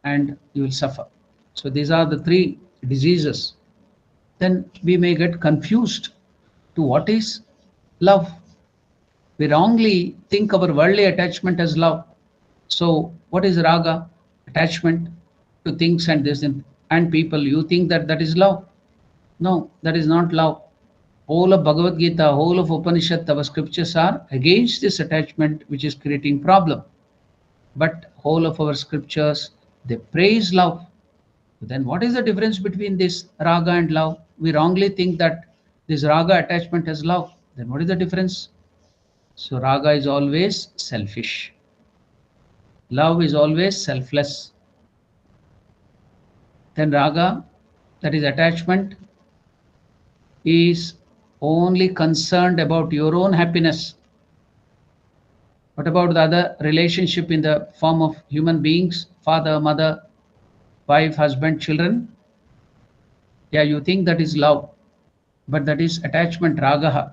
and you will suffer. So these are the three diseases. Then we may get confused to what is love. We wrongly think our worldly attachment as love. So what is raga? Attachment to things and this and people. You think that that is love. No, that is not love. Whole of Bhagavad Gita, whole of Upanishad, our scriptures are against this attachment which is creating problem. But whole of our scriptures, they praise love. Then what is the difference between this raga and love? We wrongly think that this raga attachment is love. Then what is the difference? So raga is always selfish. Love is always selfless. Then raga, that is attachment, is only concerned about your own happiness. What about the other relationship in the form of human beings, father, mother, wife, husband, children? Yeah, you think that is love, but that is attachment, ragaha.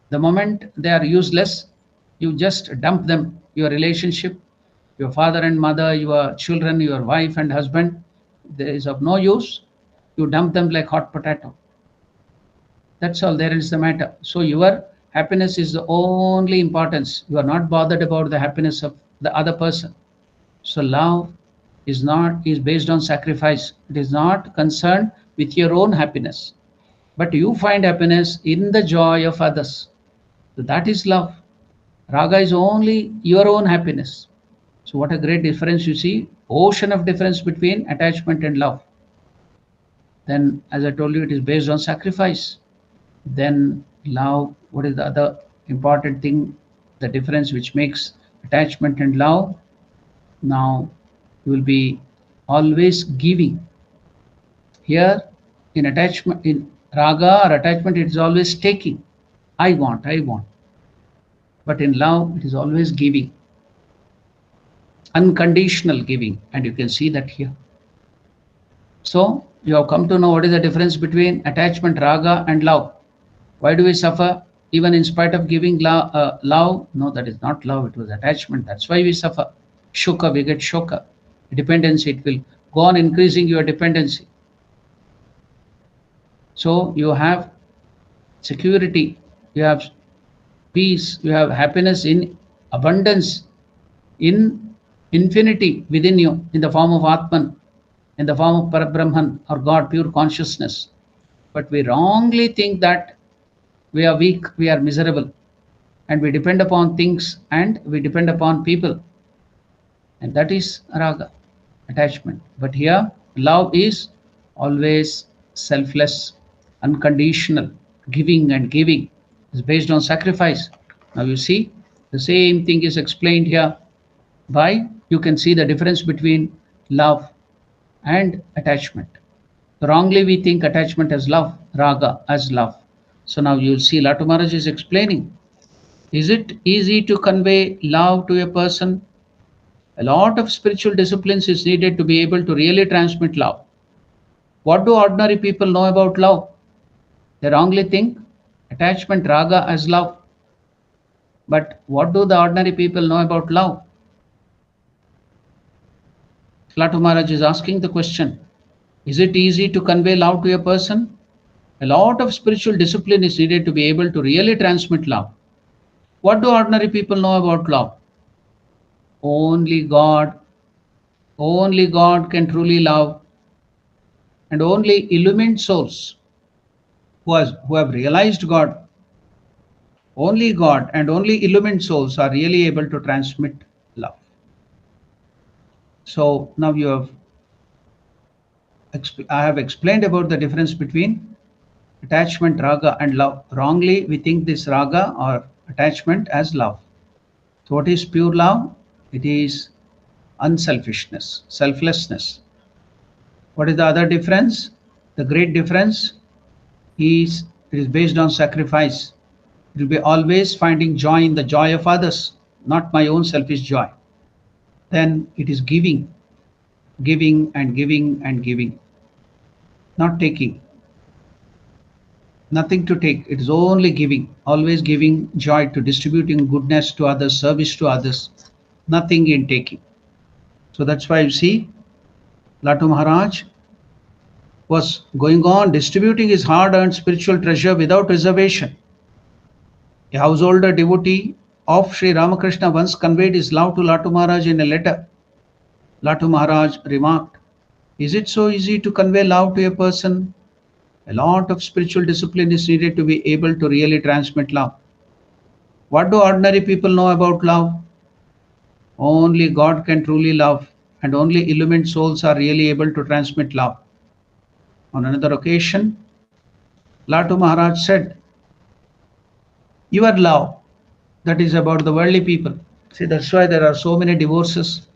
The moment they are useless, you just dump them, your relationship, your father and mother, your children, your wife and husband, there is of no use. You dump them like hot potato. That's all, there is the matter. So your happiness is the only importance. You are not bothered about the happiness of the other person. So love is based on sacrifice. It is not concerned with your own happiness. But you find happiness in the joy of others. So that is love. Raga is only your own happiness. So what a great difference you see. Ocean of difference between attachment and love. Then, as I told you, it is based on sacrifice. Then love, what is the other important thing? The difference which makes attachment and love. Now you will be always giving. Here in attachment, in raga or attachment, it is always taking. I want, I want. But in love, it is always giving. Unconditional giving. And you can see that here. So you have come to know what is the difference between attachment, raga and love. Why do we suffer even in spite of giving love? No, that is not love. It was attachment. That's why we suffer. Shuka, we get shoka. Dependency, it will go on increasing your dependency. So you have security, you have peace, you have happiness in abundance, in infinity within you, in the form of Atman, in the form of Parabrahman or God, pure consciousness. But we wrongly think that we are weak, we are miserable, and we depend upon things and we depend upon people. And that is raga, attachment. But here, love is always selfless, unconditional, giving and giving is based on sacrifice. Now you see, the same thing is explained here by, you can see the difference between love and attachment. Wrongly we think attachment as love, raga as love. So now you'll see Latu Maharaj is explaining. Is it easy to convey love to a person? A lot of spiritual disciplines is needed to be able to really transmit love. What do ordinary people know about love? They wrongly think attachment, raga as love. But what do the ordinary people know about love? Latu Maharaj is asking the question. Is it easy to convey love to a person? A lot of spiritual discipline is needed to be able to really transmit love. What do ordinary people know about love? Only God can truly love, and only illumined souls who have realized God, only God and only illumined souls are really able to transmit love. So now I have explained about the difference between attachment, raga and love. Wrongly we think this raga or attachment as love. So what is pure love? It is unselfishness, selflessness. What is the other difference? The great difference is it is based on sacrifice. It will be always finding joy in the joy of others, not my own selfish joy. Then it is giving, giving and giving and giving, not taking. Nothing to take, it is only giving, always giving joy to distributing goodness to others, service to others, nothing in taking. So that's why you see Latu Maharaj was going on distributing his hard-earned spiritual treasure without reservation. A householder devotee of Sri Ramakrishna once conveyed his love to Latu Maharaj in a letter. Latu Maharaj remarked, "Is it so easy to convey love to a person? A lot of spiritual discipline is needed to be able to really transmit love. What do ordinary people know about love? Only God can truly love, and only illumined souls are really able to transmit love." On another occasion, Latu Maharaj said, "Your love, that is about the worldly people." See, that's why there are so many divorces,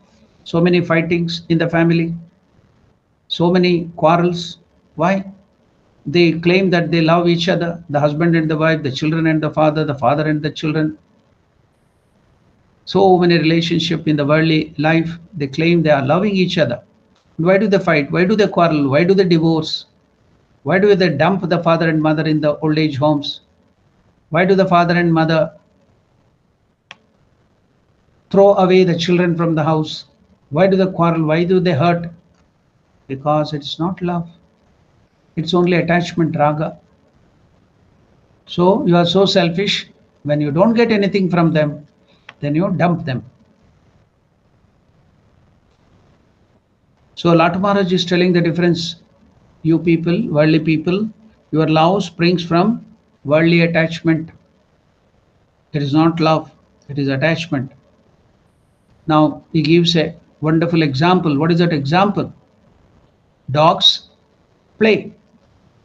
so many fightings in the family, so many quarrels. Why? They claim that they love each other, the husband and the wife, the children and the father and the children. So many relationships in the worldly life, they claim they are loving each other. Why do they fight? Why do they quarrel? Why do they divorce? Why do they dump the father and mother in the old age homes? Why do the father and mother throw away the children from the house? Why do they quarrel? Why do they hurt? Because it's not love. It's only attachment, raga. So you are so selfish. When you don't get anything from them, then you dump them. So Latu Maharaj is telling the difference. You people, worldly people, your love springs from worldly attachment. It is not love. It is attachment. Now he gives a wonderful example. What is that example? Dogs play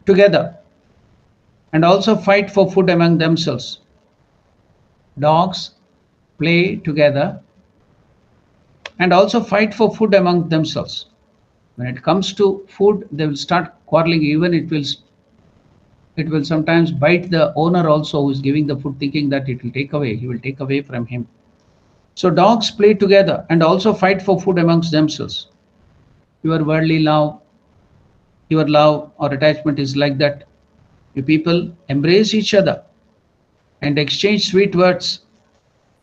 together and also fight for food among themselves. Dogs play together and also fight for food among themselves. When it comes to food, they will start quarreling. Even it will sometimes bite the owner also who is giving the food, thinking that it will take away. He will take away from him. So dogs play together and also fight for food amongst themselves. Your worldly love, your love or attachment is like that. You people embrace each other and exchange sweet words.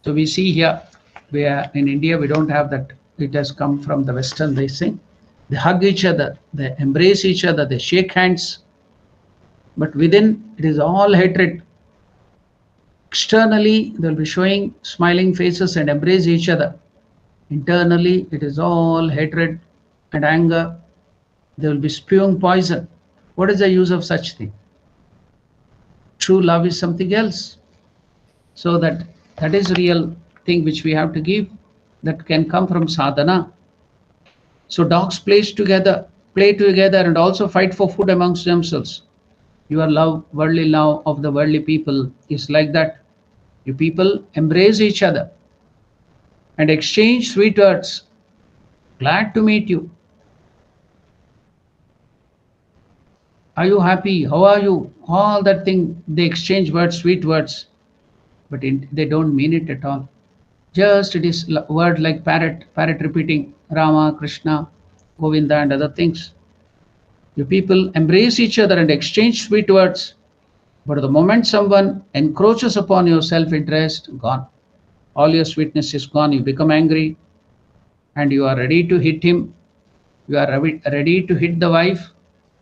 So we see here, we are in India, we don't have that. It has come from the Western, they say. They hug each other, they embrace each other, they shake hands. But within, it is all hatred. Externally, they'll be showing smiling faces and embrace each other. Internally, it is all hatred and anger. They will be spewing poison. What is the use of such thing? True love is something else. So that is real thing which we have to give, that can come from sadhana. So dogs play together and also fight for food amongst themselves. Your love, worldly love of the worldly people is like that. You people embrace each other and exchange sweet words. Glad to meet you. Are you happy? How are you? All that thing, they exchange words, sweet words, but they don't mean it at all. Just it is word like parrot repeating Rama, Krishna, Govinda and other things. You people embrace each other and exchange sweet words, but the moment someone encroaches upon your self-interest, gone. All your sweetness is gone. You become angry and you are ready to hit him. You are ready to hit the wife,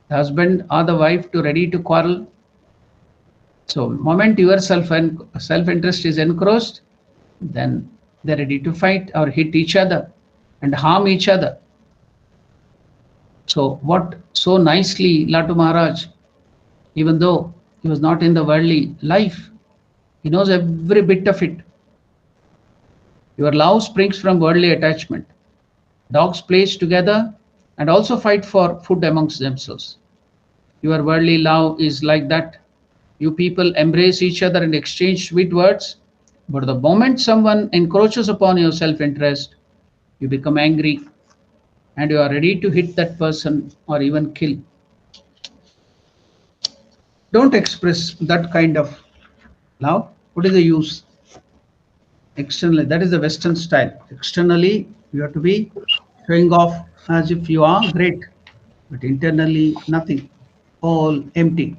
the husband or the wife, to ready to quarrel. So moment your self-interest is encroached, then they're ready to fight or hit each other and harm each other. So what so nicely Latu Maharaj, even though he was not in the worldly life, he knows every bit of it. Your love springs from worldly attachment. Dogs play together and also fight for food amongst themselves. Your worldly love is like that. You people embrace each other and exchange sweet words, but the moment someone encroaches upon your self-interest, you become angry and you are ready to hit that person or even kill. Don't express that kind of love. What is the use? Externally, that is the Western style. Externally, you have to be showing off as if you are great, but internally, nothing, all empty.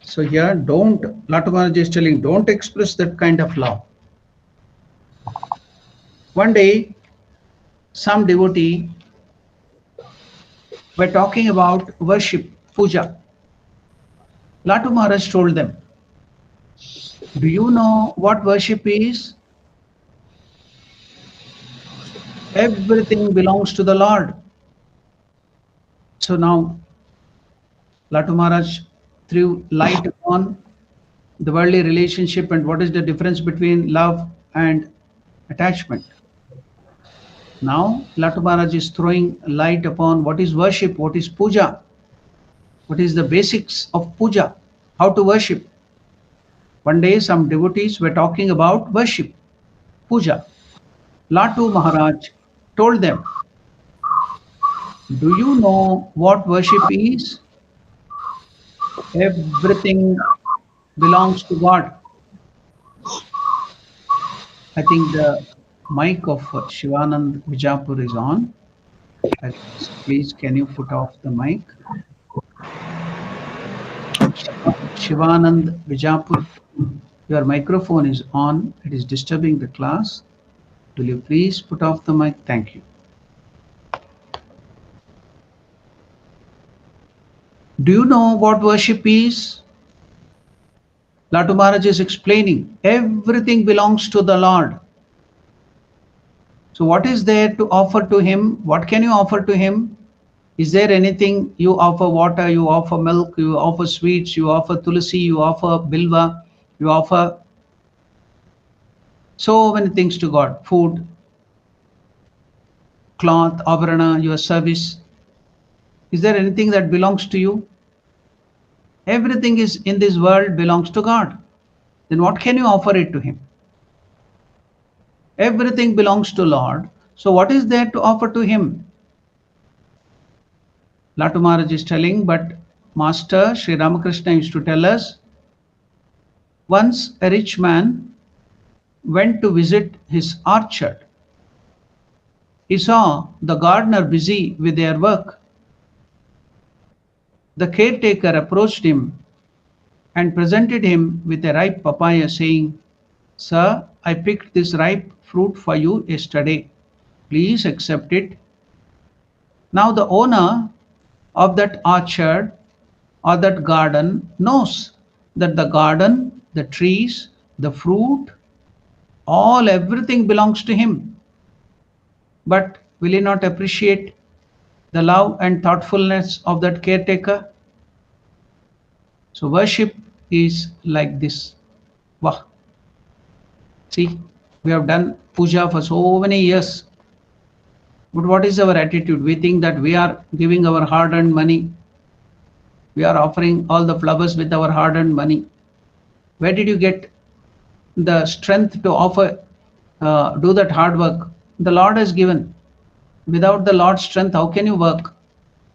So here, Latu Maharaj is telling, don't express that kind of love. One day, some devotee were talking about worship, puja. Latu Maharaj told them, do you know what worship is? Everything belongs to the Lord. So now, Latu Maharaj threw light upon the worldly relationship and what is the difference between love and attachment. Now, Latu Maharaj is throwing light upon what is worship, what is puja, what is the basics of puja, how to worship. One day, some devotees were talking about worship, puja. Latu Maharaj told them, do you know what worship is? Everything belongs to God. I think the mic of Shivanand Vijapur is on. Please, can you put off the mic? Shivanand Vijapur, your microphone is on. It is disturbing the class. Will you please put off the mic? Thank you. Do you know what worship is? Latu Maharaj is explaining, everything belongs to the Lord. So what is there to offer to him? What can you offer to him? Is there anything? You offer water, you offer milk, you offer sweets, you offer tulsi, you offer bilva, you offer So many things to God: food, cloth, avarana, your service. Is there anything that belongs to you? Everything is in this world belongs to God. Then what can you offer it to Him? Everything belongs to Lord. So what is there to offer to Him? Latu Maharaj is telling, but Master Sri Ramakrishna used to tell us, once a rich man went to visit his orchard. He saw the gardener busy with their work. The caretaker approached him and presented him with a ripe papaya, saying, "Sir, I picked this ripe fruit for you yesterday. Please accept it." Now the owner of that orchard or that garden knows that the garden, the trees, the fruit, all everything belongs to him. But will he not appreciate the love and thoughtfulness of that caretaker? So worship is like this. Wow. See, we have done puja for so many years. But what is our attitude? We think that we are giving our hard-earned money. We are offering all the flowers with our hard-earned money. Where did you get the strength to offer, do that hard work? The Lord has given. Without the Lord's strength, how can you work?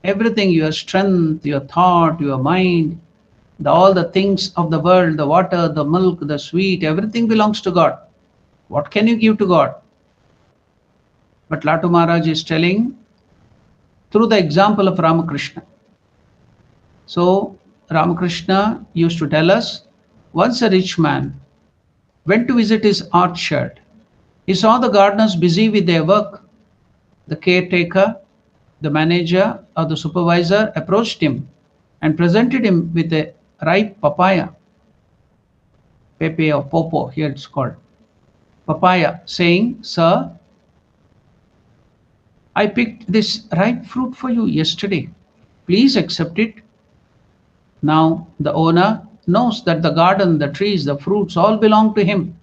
Everything, your strength, your thought, your mind, all the things of the world, the water, the milk, the sweet, everything belongs to God. What can you give to God? But Latu Maharaj is telling through the example of Ramakrishna. So Ramakrishna used to tell us, once a rich man went to visit his orchard. He saw the gardeners busy with their work. The caretaker, the manager or the supervisor approached him and presented him with a ripe papaya. Pepe or popo, here it's called. Papaya, saying, "Sir, I picked this ripe fruit for you yesterday. Please accept it." Now the owner knows that the garden, the trees, the fruits all belong to him.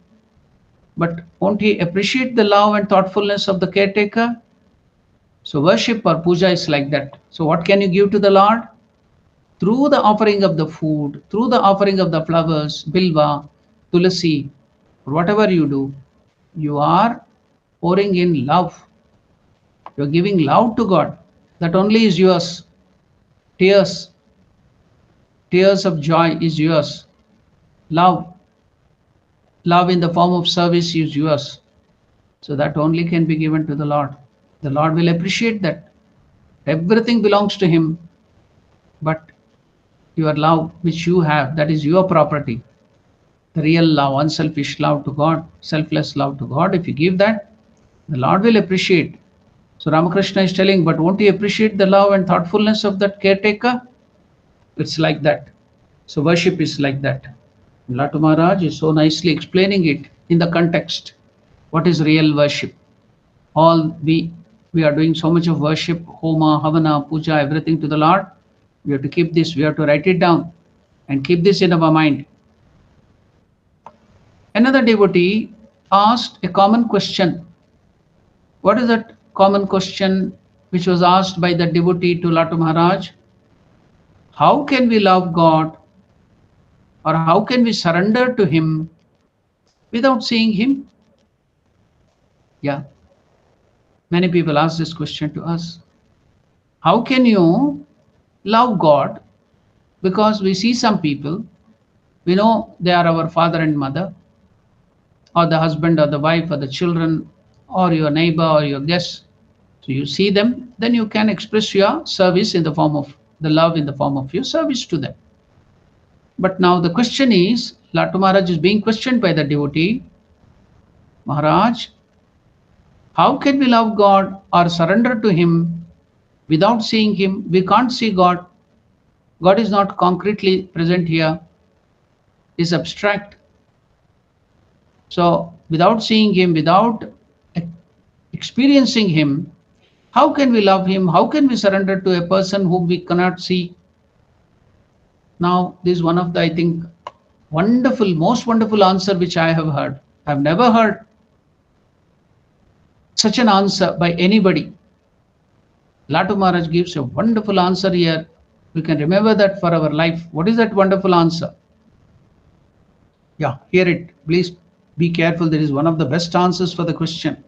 But won't he appreciate the love and thoughtfulness of the caretaker? So worship or puja is like that. So what can you give to the Lord? Through the offering of the food, through the offering of the flowers, bilva, tulasi, or whatever you do, you are pouring in love. You are giving love to God. That only is yours. Tears, tears of joy is yours. Love, love in the form of service is yours. So that only can be given to the Lord. The Lord will appreciate that. Everything belongs to Him, but your love which you have, that is your property. The real love, unselfish love to God, selfless love to God, if you give that, the Lord will appreciate. So Ramakrishna is telling, but won't He appreciate the love and thoughtfulness of that caretaker? It's like that. So worship is like that. Latu Maharaj is so nicely explaining it in the context. What is real worship? All we are doing so much of worship, homa, havana, puja, everything to the Lord. We have to keep this, we have to write it down and keep this in our mind. Another devotee asked a common question. What is that common question which was asked by the devotee to Latu Maharaj? How can we love God, or how can we surrender to Him without seeing Him? Yeah. Many people ask this question to us. How can you love God? Because we see some people, we know they are our father and mother, or the husband or the wife or the children, or your neighbor or your guest. So you see them, then you can express your service in the form of the love, in the form of your service to them. But now the question is, Latu Maharaj is being questioned by the devotee. Maharaj, how can we love God or surrender to Him without seeing Him? We can't see God. God is not concretely present here. Is abstract. So without seeing Him, without experiencing Him, how can we love Him? How can we surrender to a person whom we cannot see? Now, this is one of the, I think, wonderful, most wonderful answer which I have heard. I've never heard such an answer by anybody. Latu Maharaj gives a wonderful answer here. We can remember that for our life. What is that wonderful answer? Yeah, hear it. Please be careful. There is one of the best answers for the question.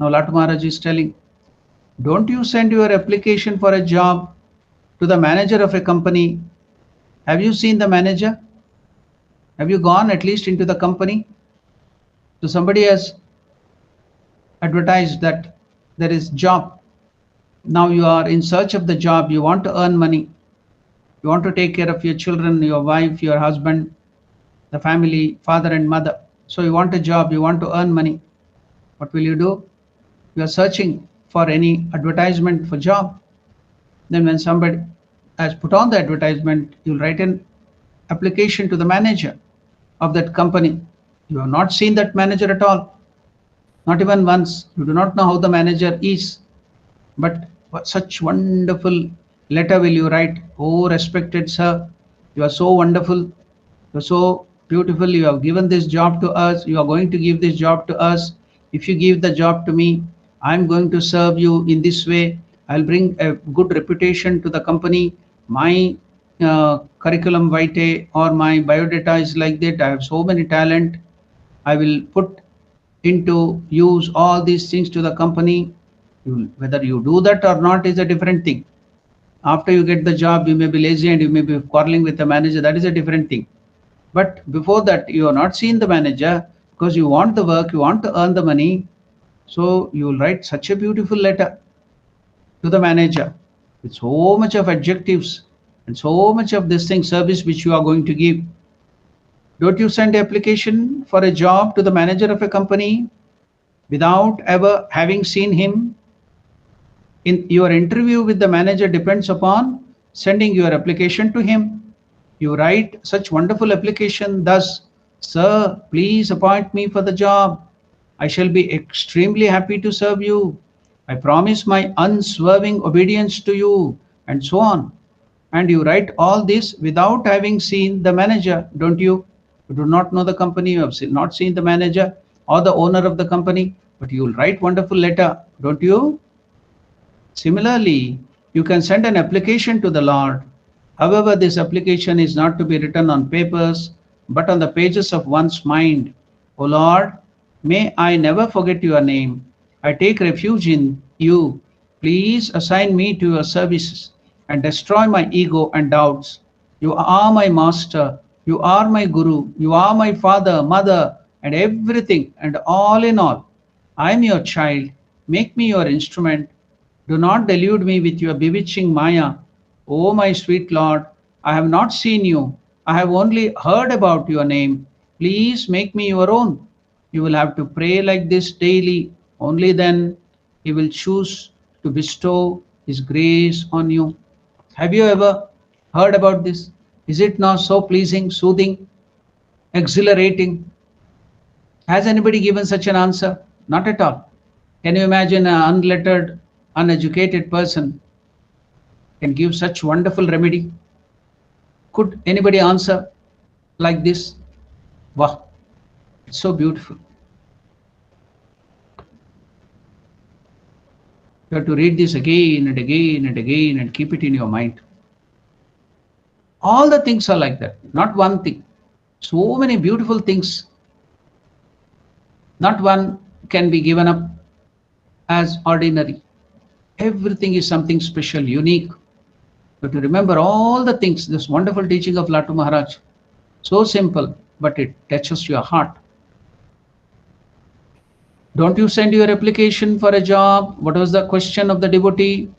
Now Latu Maharaj is telling, don't you send your application for a job to the manager of a company? Have you seen the manager? Have you gone at least into the company? So somebody has advertised that there is job. Now you are in search of the job. You want to earn money. You want to take care of your children, your wife, your husband, the family, father and mother. So you want a job. You want to earn money. What will you do? You are searching for any advertisement for job. Then when somebody has put on the advertisement, you'll write an application to the manager of that company. You have not seen that manager at all, not even once. You do not know how the manager is, but such wonderful letter will you write. Oh, respected sir, you are so wonderful, you are so beautiful, you have given this job to us, you are going to give this job to us. If you give the job to me, I'm going to serve you in this way. I'll bring a good reputation to the company. My curriculum vitae or my biodata is like that. I have so many talent. I will put into use all these things to the company. Whether you do that or not is a different thing. After you get the job, you may be lazy and you may be quarreling with the manager. That is a different thing. But before that, you are not seeing the manager because you want the work, you want to earn the money. So you will write such a beautiful letter to the manager with so much of adjectives and so much of this thing, service which you are going to give. Don't you send application for a job to the manager of a company without ever having seen him? In your interview with the manager depends upon sending your application to him. You write such wonderful application thus, sir, please appoint me for the job. I shall be extremely happy to serve you. I promise my unswerving obedience to you, and so on. And you write all this without having seen the manager, don't you? You do not know the company, you have not seen the manager or the owner of the company, but you will write wonderful letter, don't you? Similarly, you can send an application to the Lord. However, this application is not to be written on papers, but on the pages of one's mind. O Lord, may I never forget your name. I take refuge in you. Please assign me to your services and destroy my ego and doubts. You are my master. You are my guru. You are my father, mother, and everything and all in all. I am your child. Make me your instrument. Do not delude me with your bewitching Maya. O my sweet Lord, I have not seen you. I have only heard about your name. Please make me your own. You will have to pray like this daily. Only then He will choose to bestow His grace on you. Have you ever heard about this? Is it not so pleasing, soothing, exhilarating? Has anybody given such an answer? Not at all. Can you imagine an unlettered, uneducated person can give such wonderful remedy? Could anybody answer like this? Wow, it's so beautiful. You have to read this again and again and again and keep it in your mind. All the things are like that, not one thing. So many beautiful things. Not one can be given up as ordinary. Everything is something special, unique. But to remember all the things, this wonderful teaching of Latu Maharaj, so simple, but it touches your heart. Don't you send your application for a job? What was the question of the devotee?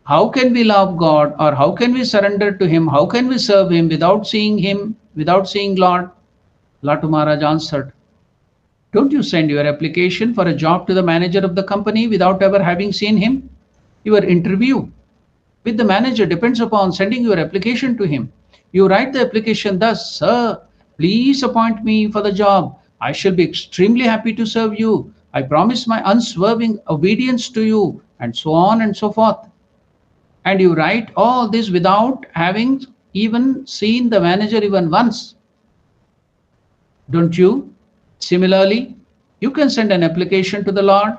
How can we love God, or how can we surrender to Him? How can we serve Him without seeing Him, without seeing Lord? Latu Maharaj answered, don't you send your application for a job to the manager of the company without ever having seen him? Your interview with the manager depends upon sending your application to him. You write the application thus, sir, please appoint me for the job. I shall be extremely happy to serve you. I promise my unswerving obedience to you, and so on and so forth. And you write all this without having even seen the manager even once. Don't you? Similarly, You can send an application to the Lord.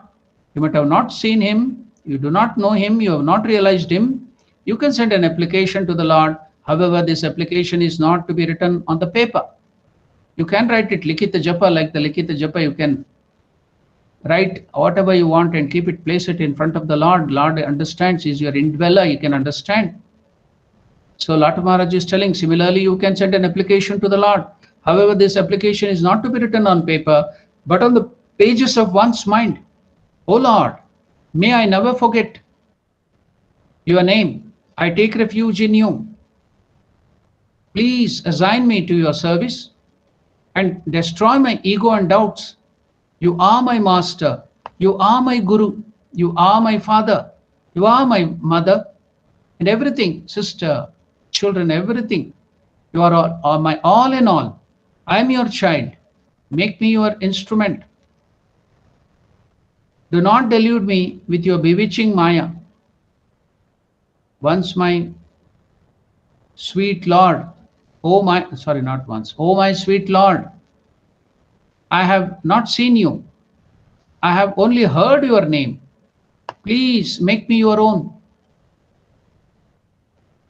You might have not seen him, you do not know him, you have not realized him. You can send an application to the Lord. However, this application is not to be written on the paper. You can write it Likita Japa, like the Likita Japa. You can write whatever you want and keep it, place it in front of the Lord. Lord understands, is your indweller, he can understand. So Lata Maharaj is telling, similarly, you can send an application to the Lord. However, this application is not to be written on paper, but on the pages of one's mind. O Lord, may I never forget your name. I take refuge in you. Please assign me to your service and destroy my ego and doubts. You are my master. You are my guru. You are my father. You are my mother. And everything, sister, children, everything. You are all my all in all. I am your child. Make me your instrument. Do not delude me with your bewitching Maya. Once my sweet Lord, oh my sweet Lord, I have not seen you. I have only heard your name. Please make me your own.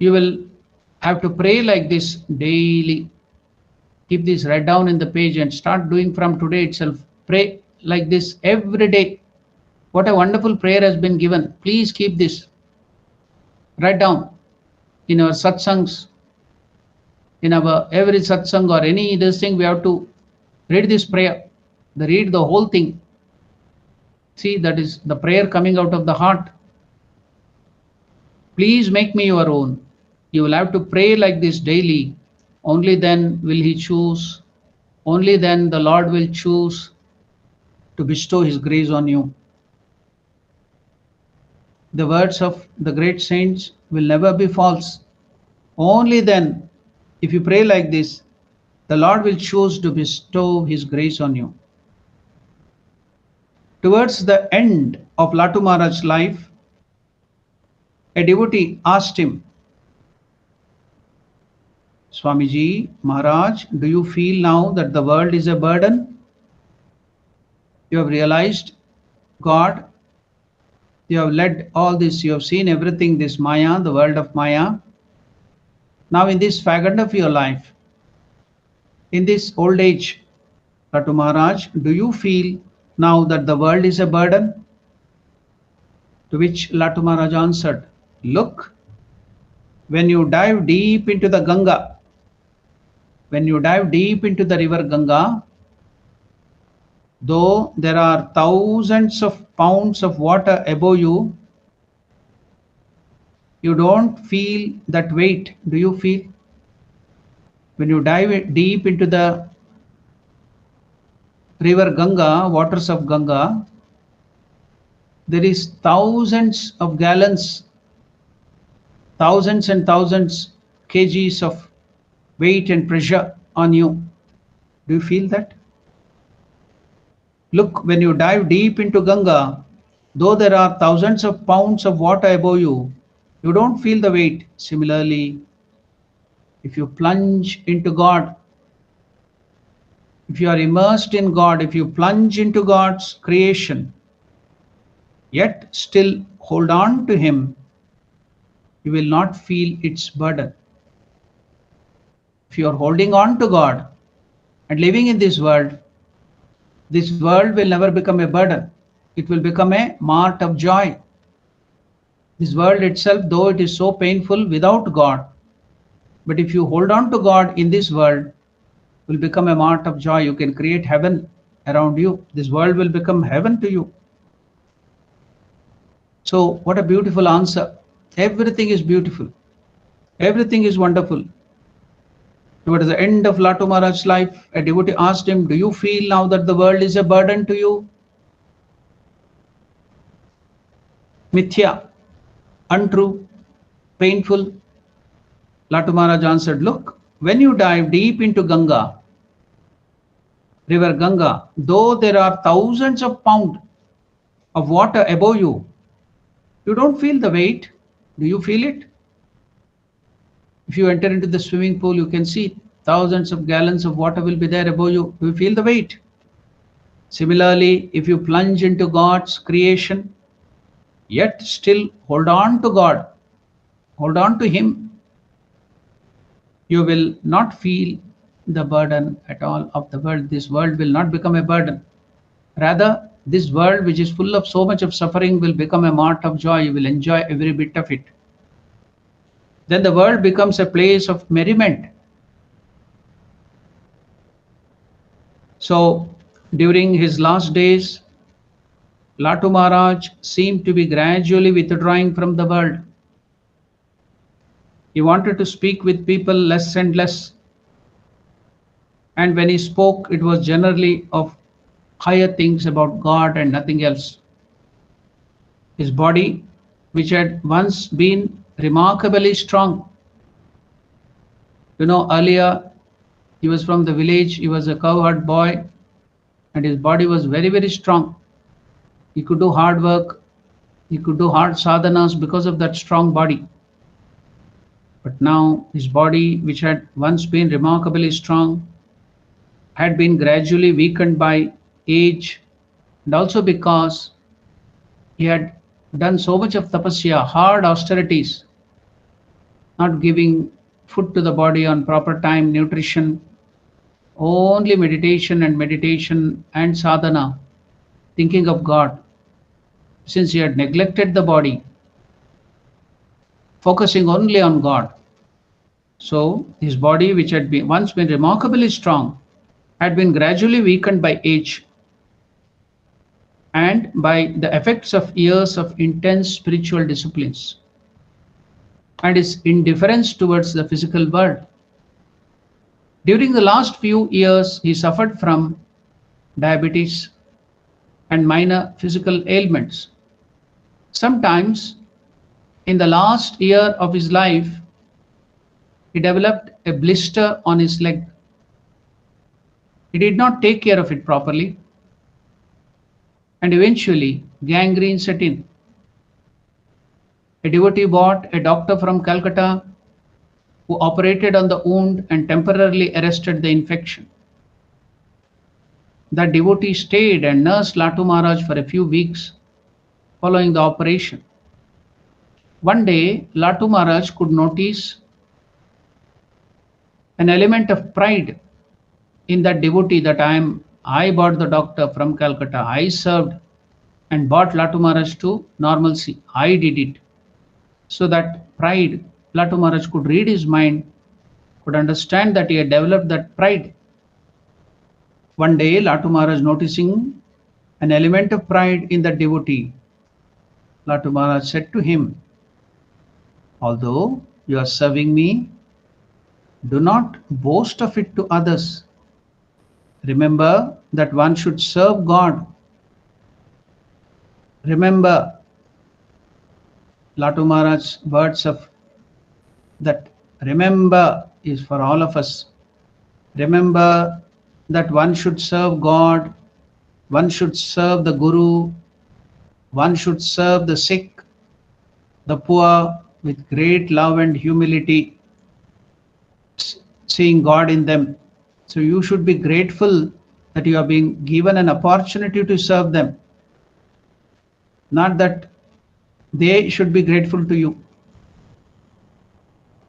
You will have to pray like this daily. Keep this right down in the page and start doing from today itself. Pray like this every day. What a wonderful prayer has been given. Please keep this. Write down in our satsangs, in our every satsang or any this thing, we have to read this prayer. Read the whole thing. See, that is the prayer coming out of the heart. Please make me your own. You will have to pray like this daily. Only then will he choose. Only then the Lord will choose to bestow his grace on you. The words of the great saints will never be false. Only then, if you pray like this, the Lord will choose to bestow his grace on you. Towards the end of Latu Maharaj's life, a devotee asked him, Swamiji, Maharaj, do you feel now that the world is a burden? You have realized God. You have led all this. You have seen everything, this Maya, the world of Maya. Now in this faggot of your life, in this old age, Latu Maharaj, do you feel now that the world is a burden? To which Latu Maharaj answered, look, when you dive deep into the Ganga, when you dive deep into the river Ganga, though there are thousands of pounds of water above you, you don't feel that weight. Do you feel? When you dive deep into the river Ganga, waters of Ganga, there is thousands of gallons, thousands and thousands kgs of weight and pressure on you. Do you feel that? Look, when you dive deep into Ganga, though there are thousands of pounds of water above you, you don't feel the weight. Similarly, if you plunge into God, if you are immersed in God, if you plunge into God's creation, yet still hold on to Him, you will not feel its burden. If you are holding on to God and living in this world will never become a burden. It will become a mart of joy. This world itself, though it is so painful without God, but if you hold on to God in this world, will become a mart of joy. You can create heaven around you. This world will become heaven to you. So what a beautiful answer. Everything is beautiful. Everything is wonderful. Towards the end of Latu Maharaj's life, a devotee asked him, do you feel now that the world is a burden to you? Mithya, untrue, painful. Latu Maharaj answered, look, when you dive deep into Ganga, river Ganga, though there are thousands of pounds of water above you, you don't feel the weight. Do you feel it? If you enter into the swimming pool, you can see thousands of gallons of water will be there above you. Do you feel the weight? Similarly, if you plunge into God's creation, yet still hold on to God, hold on to Him, you will not feel the burden at all of the world. This world will not become a burden. Rather, this world, which is full of so much of suffering, will become a mart of joy. You will enjoy every bit of it. Then the world becomes a place of merriment. So, during his last days, Latu Maharaj seemed to be gradually withdrawing from the world. He wanted to speak with people less and less. And when he spoke, it was generally of higher things about God and nothing else. His body, which had once been remarkably strong. Earlier he was from the village, he was a cowherd boy, and his body was very, very strong. He could do hard work, he could do hard sadhanas because of that strong body. But now his body, which had once been remarkably strong, had been gradually weakened by age, and also because he had done so much of tapasya, hard austerities, not giving food to the body on proper time, nutrition, only meditation and sadhana, thinking of God. Since he had neglected the body, focusing only on God, so his body, which had once been remarkably strong, had been gradually weakened by age and by the effects of years of intense spiritual disciplines and his indifference towards the physical world. During the last few years, he suffered from diabetes and minor physical ailments. Sometimes, in the last year of his life, he developed a blister on his leg. He did not take care of it properly, and eventually gangrene set in. A devotee brought a doctor from Calcutta who operated on the wound and temporarily arrested the infection. The devotee stayed and nursed Latu Maharaj for a few weeks following the operation. One day, Latu Maharaj could notice an element of pride in that devotee, that I brought the doctor from Calcutta, I served and brought Latu Maharaj to normalcy, I did it. So that pride, Latu Maharaj could read his mind, could understand that he had developed that pride. One day, Latu Maharaj, noticing an element of pride in that devotee, Latu Maharaj said to him, although you are serving me, do not boast of it to others. Remember that one should serve God. Remember Latu Maharaj's words of that remember is for all of us. Remember that one should serve God, one should serve the Guru, one should serve the sick, the poor with great love and humility, seeing God in them. So you should be grateful that you are being given an opportunity to serve them. Not that they should be grateful to you.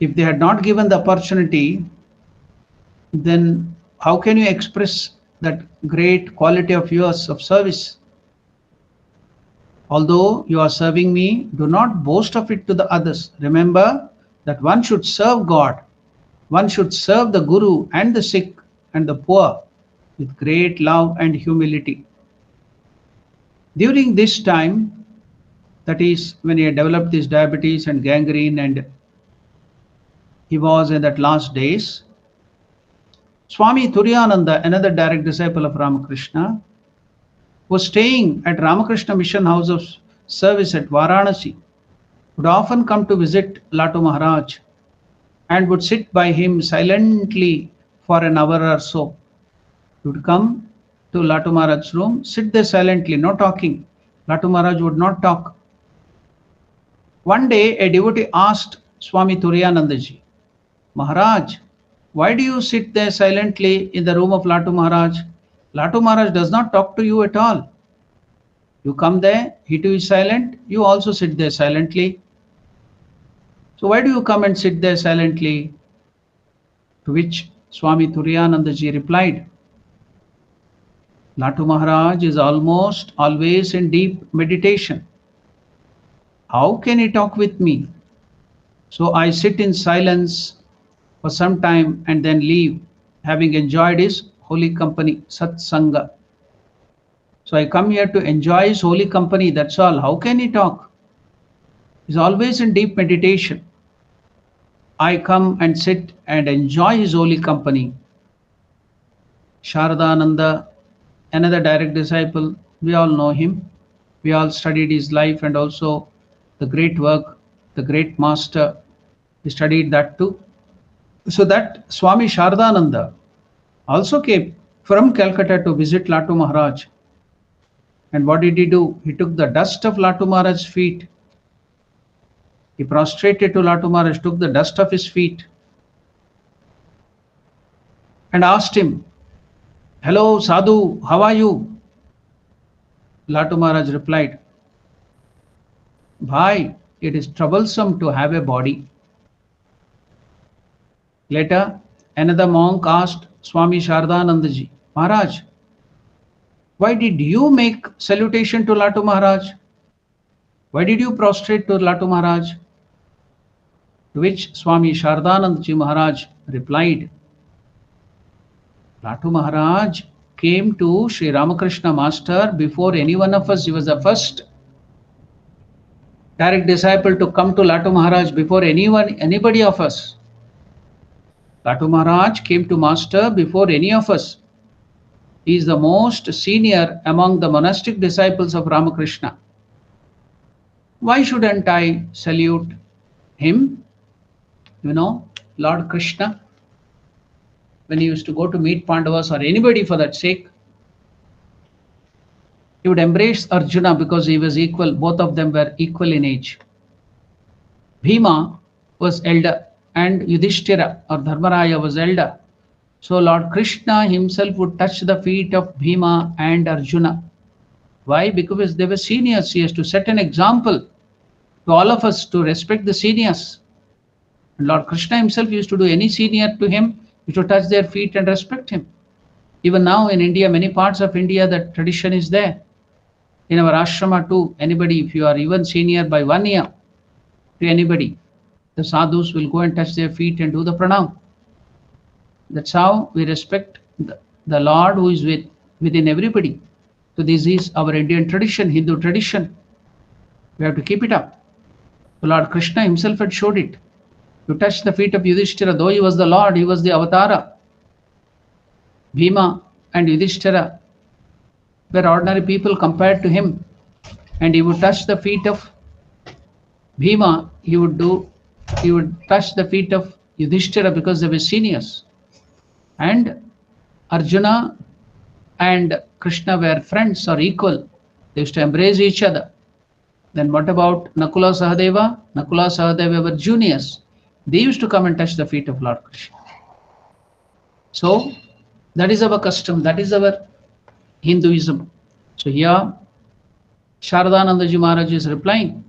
If they had not given the opportunity, then how can you express that great quality of yours of service? Although you are serving me, do not boast of it to the others. Remember that one should serve God. One should serve the Guru and the sick and the poor with great love and humility. During this time, that is when he had developed this diabetes and gangrene and he was in that last days, Swami Turiyananda, another direct disciple of Ramakrishna, was staying at Ramakrishna Mission House of Service at Varanasi, would often come to visit Latu Maharaj and would sit by him silently for an hour or so. He would come to Latu Maharaj's room, sit there silently, no talking. Latu Maharaj would not talk. One day, a devotee asked Swami Turiyanandaji, Maharaj, why do you sit there silently in the room of Latu Maharaj? Latu Maharaj does not talk to you at all. You come there, he too is silent, you also sit there silently. So why do you come and sit there silently? To which Swami Turiyanandaji replied, Latu Maharaj is almost always in deep meditation. How can he talk with me? So I sit in silence for some time and then leave, having enjoyed his holy company, Sat Sangha. So I come here to enjoy his holy company, that's all. How can he talk? He's always in deep meditation. I come and sit and enjoy his holy company. Sharadananda, another direct disciple, we all know him. We all studied his life and also the great work, the great master. We studied that too. So that Swami Sharadananda also came from Calcutta to visit Latu Maharaj. And what did he do? He took the dust of Latu Maharaj's feet. He prostrated to Latu Maharaj, took the dust of his feet and asked him, Hello, Sadhu, how are you? Latu Maharaj replied, Bhai, it is troublesome to have a body. Later, another monk asked Swami Sharadanandaji, Maharaj, why did you make salutation to Latu Maharaj? Why did you prostrate to Latu Maharaj? To which Swami Sharadanandaji Maharaj replied, Latu Maharaj came to Sri Ramakrishna Master before any one of us. He was the first direct disciple to come to Latu Maharaj before anybody of us. Latu Maharaj came to Master before any of us. He is the most senior among the monastic disciples of Ramakrishna. Why shouldn't I salute him? You know, Lord Krishna, when he used to go to meet Pandavas or anybody for that sake, he would embrace Arjuna because he was equal. Both of them were equal in age. Bhima was elder and Yudhishthira or Dharmaraya was elder. So Lord Krishna himself would touch the feet of Bhima and Arjuna. Why? Because they were seniors. He has to set an example to all of us to respect the seniors. And Lord Krishna himself used to do any senior to him, he should touch their feet and respect him. Even now in India, many parts of India, that tradition is there. In our ashrama too, anybody, if you are even senior by 1 year to anybody, the sadhus will go and touch their feet and do the pranam. That's how we respect the Lord who is within everybody. So this is our Indian tradition, Hindu tradition. We have to keep it up. So Lord Krishna himself had showed it. To touch the feet of Yudhishthira, though he was the Lord, he was the avatara. Bhima and Yudhishthira were ordinary people compared to him. And he would touch the feet of Bhima, he would touch the feet of Yudhishthira because they were seniors. And Arjuna and Krishna were friends or equal. They used to embrace each other. Then what about Nakula Sahadeva? Nakula Sahadeva were juniors. They used to come and touch the feet of Lord Krishna. So that is our custom, that is our Hinduism. So here Sharadanandaji Maharaj is replying,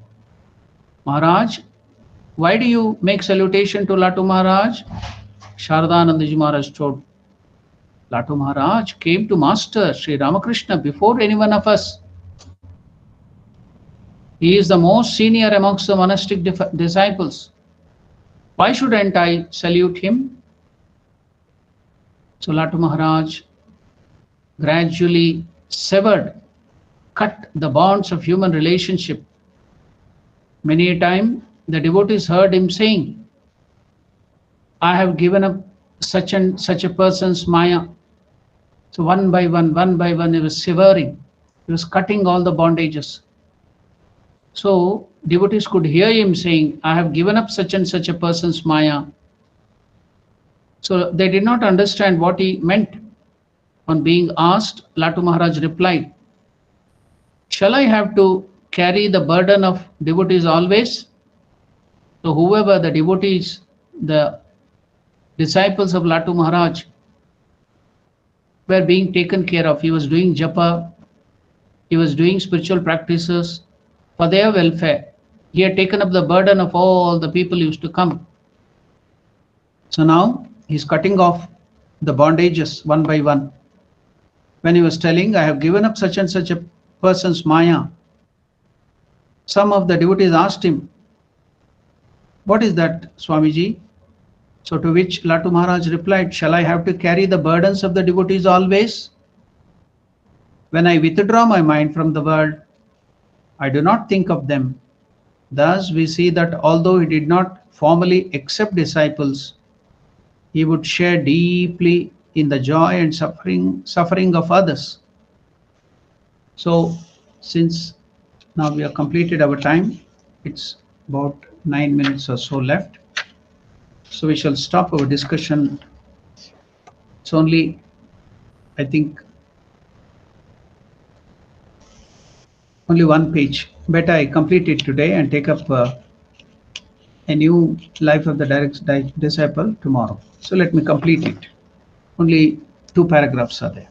Maharaj, why do you make salutation to Latu Maharaj? Sharadanandaji Maharaj told, Latu Maharaj came to Master Sri Ramakrishna before any one of us. He is the most senior amongst the monastic disciples. Why shouldn't I salute him? So Latu Maharaj gradually cut the bonds of human relationship. Many a time the devotees heard him saying, I have given up such and such a person's maya. So one by one, he was severing. He was cutting all the bondages. So devotees could hear him saying, I have given up such and such a person's maya. So they did not understand what he meant. On being asked, Latu Maharaj replied, shall I have to carry the burden of devotees always? So whoever the devotees, the disciples of Latu Maharaj, were being taken care of. He was doing japa, he was doing spiritual practices for their welfare. He had taken up the burden of all the people who used to come. So now he's cutting off the bondages one by one. When he was telling, I have given up such and such a person's maya, some of the devotees asked him, what is that, Swamiji? So to which Latu Maharaj replied, shall I have to carry the burdens of the devotees always? When I withdraw my mind from the world, I do not think of them. Thus we see that although he did not formally accept disciples, he would share deeply in the joy and suffering of others. So since now we have completed our time, it's about 9 minutes or so left. So we shall stop our discussion. It's only, I think, only one page. Better I complete it today and take up a new life of the direct disciple tomorrow. So let me complete it. Only 2 paragraphs are there.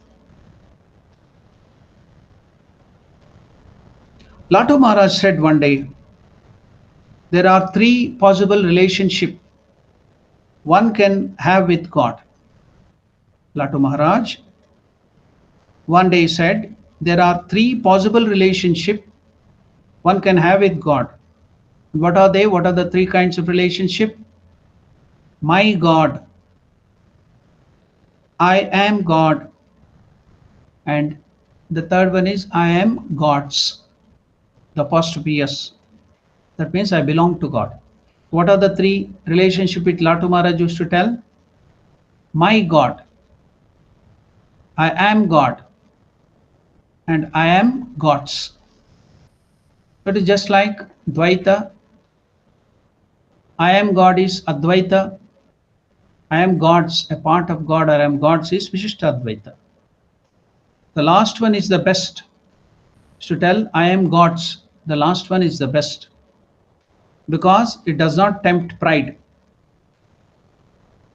Latu Maharaj said one day, there are 3 possible relationships one can have with God. Latu Maharaj one day said, there are 3 possible relationships one can have with God. What are they? What are the 3 kinds of relationship? My God, I am God, and the third one is I am God's. The apostrophe S. That means I belong to God. What are the 3 relationships which Latu Maharaj used to tell? My God, I am God, and I am God's. It is just like Dvaita. I am God is Advaita. I am God's, a part of God, or I am God's is Vishishtadvaita. The last one is the best. To tell I am God's, the last one is the best, because it does not tempt pride.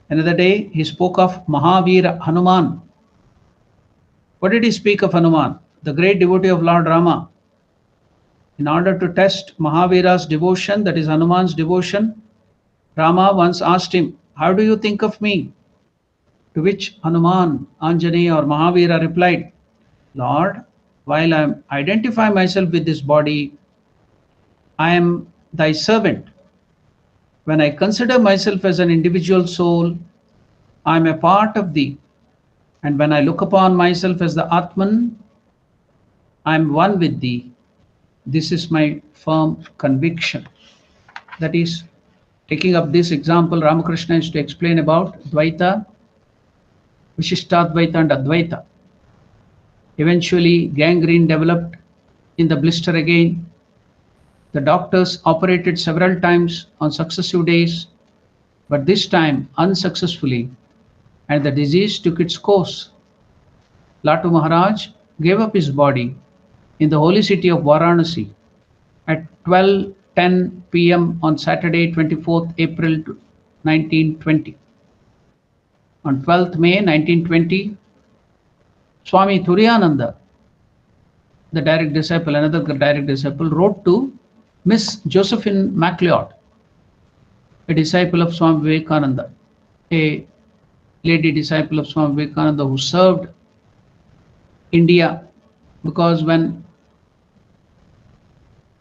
Another day he spoke of Mahavira Hanuman. What did he speak of Hanuman? The great devotee of Lord Rama. In order to test Mahavira's devotion, that is Hanuman's devotion, Rama once asked him, how do you think of me? To which Hanuman, Anjaneya or Mahavira replied, Lord, while I identify myself with this body, I am thy servant. When I consider myself as an individual soul, I am a part of thee. And when I look upon myself as the Atman, I am one with thee. This is my firm conviction. That is, taking up this example, Ramakrishna is to explain about Dvaita, Vishishtadvaita and Advaita. Eventually, gangrene developed in the blister again. The doctors operated several times on successive days, but this time unsuccessfully, and the disease took its course. Latu Maharaj gave up his body in the holy city of Varanasi at 12:10 p.m. on Saturday, 24th April 1920. On 12th May 1920, Swami Turiyananda, the direct disciple, another direct disciple, wrote to Miss Josephine MacLeod, a disciple of Swami Vivekananda, a lady disciple of Swami Vivekananda who served India, because when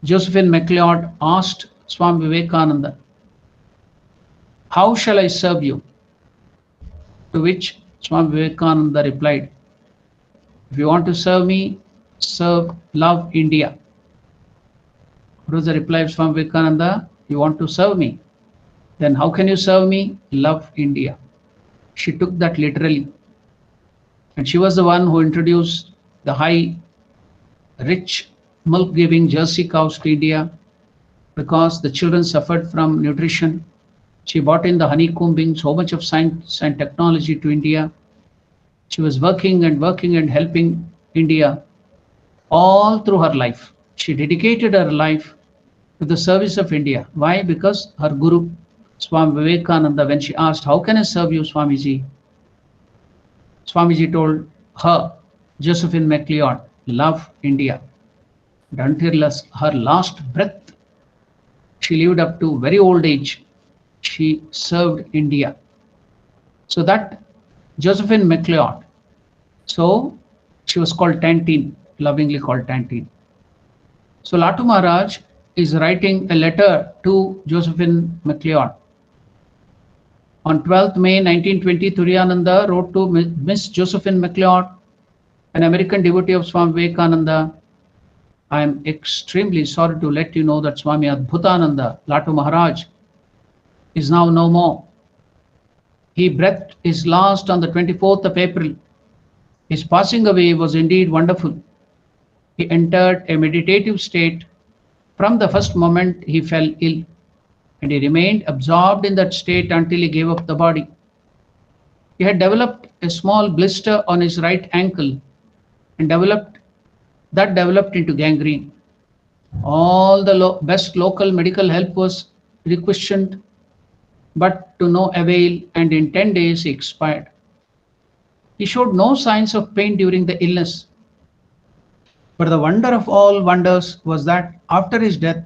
Josephine MacLeod asked Swami Vivekananda, how shall I serve you? To which Swami Vivekananda replied, if you want to serve me, love India. What was the reply of Swami Vivekananda? You want to serve me? Then how can you serve me? Love India. She took that literally. And she was the one who introduced the high, rich, milk-giving Jersey cows to India, because the children suffered from nutrition. She brought in the honeycombing, so much of science and technology to India. She was working and helping India all through her life. She dedicated her life to the service of India. Why? Because her Guru, Swami Vivekananda, when she asked, how can I serve you, Swamiji? Swamiji told her, Josephine MacLeod, loved India. And until her last breath, she lived up to very old age. She served India. So that Josephine MacLeod, so she was called Tantine, lovingly called Tantine. So Latu Maharaj is writing a letter to Josephine MacLeod. On 12th May 1920, Turiyananda wrote to Miss Josephine MacLeod, an American devotee of Swami Vivekananda, I am extremely sorry to let you know that Swami Adbhutananda, Latu Maharaj, is now no more. He breathed his last on the 24th of April. His passing away was indeed wonderful. He entered a meditative state from the first moment he fell ill, and he remained absorbed in that state until he gave up the body. He had developed a small blister on his right ankle and developed into gangrene. All the best local medical help was requisitioned, but to no avail, and in 10 days he expired. He showed no signs of pain during the illness. But the wonder of all wonders was that after his death,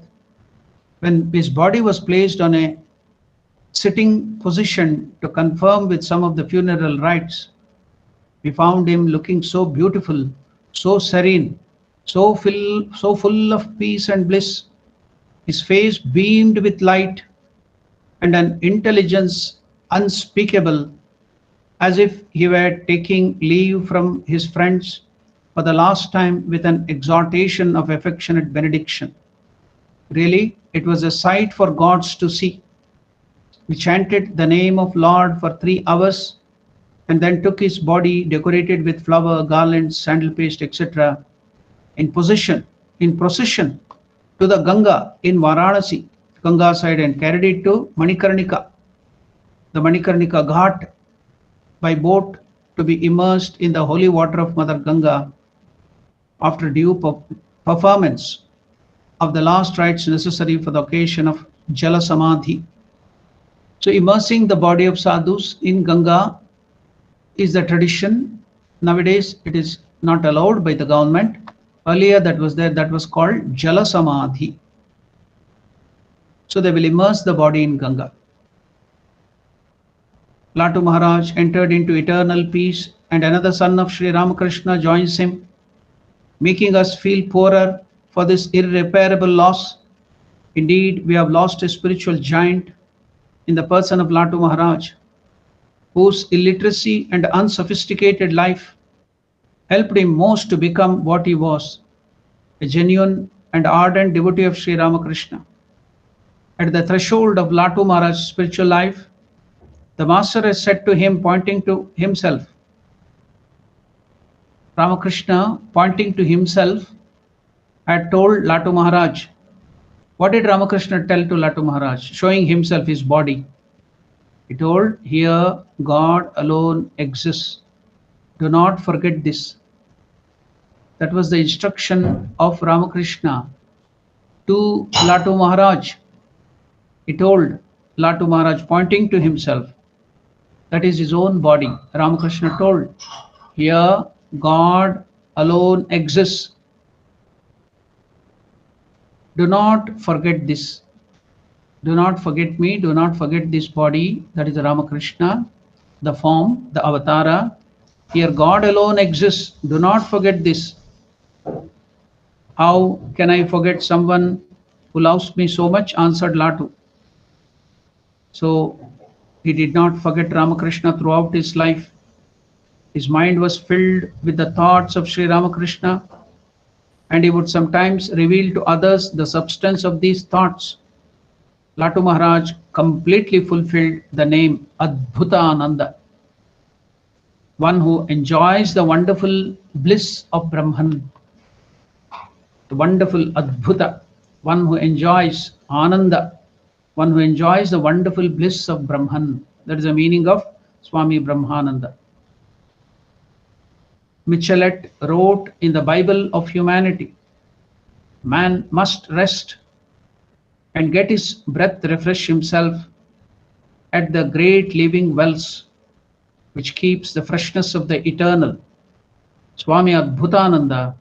when his body was placed on a sitting position to confirm with some of the funeral rites, we found him looking so beautiful, so serene, so full of peace and bliss. His face beamed with light and an intelligence unspeakable, as if he were taking leave from his friends for the last time with an exhortation of affectionate benediction. Really, it was a sight for gods to see. We chanted the name of Lord for 3 hours and then took his body decorated with flower, garlands, sandal paste, etc. in procession to the Ganga in Varanasi, Ganga side, and carried it to Manikarnika, the Manikarnika Ghat, by boat to be immersed in the holy water of Mother Ganga after due performance of the last rites necessary for the occasion of Jala Samadhi. So immersing the body of sadhus in Ganga is the tradition. Nowadays it is not allowed by the government. Earlier that was there, that was called Jala Samadhi. So they will immerse the body in Ganga. Latu Maharaj entered into eternal peace, and another son of Sri Ramakrishna joins him, making us feel poorer for this irreparable loss. Indeed, we have lost a spiritual giant in the person of Latu Maharaj, whose illiteracy and unsophisticated life helped him most to become what he was, a genuine and ardent devotee of Sri Ramakrishna. At the threshold of Latu Maharaj's spiritual life, the master has said to him, pointing to himself, Ramakrishna, pointing to himself, had told Latu Maharaj. What did Ramakrishna tell to Latu Maharaj? Showing himself, his body. He told, here God alone exists. Do not forget this. That was the instruction of Ramakrishna to Latu Maharaj. He told Latu Maharaj, pointing to himself, that is his own body. Ramakrishna told, here God alone exists. Do not forget this. Do not forget me. Do not forget this body. That is Ramakrishna, the form, the avatara. Here God alone exists. Do not forget this. How can I forget someone who loves me so much? Answered Latu. So he did not forget Ramakrishna throughout his life. His mind was filled with the thoughts of Sri Ramakrishna, and he would sometimes reveal to others the substance of these thoughts. Latu Maharaj completely fulfilled the name Adbhutananda, one who enjoys the wonderful bliss of Brahman, the wonderful Adbhuta, one who enjoys Ananda, one who enjoys the wonderful bliss of Brahman. That is the meaning of Swami Brahmananda. Michelet wrote in the Bible of humanity, man must rest and get his breath, refresh himself at the great living wells which keeps the freshness of the eternal. Swami Adbhutananda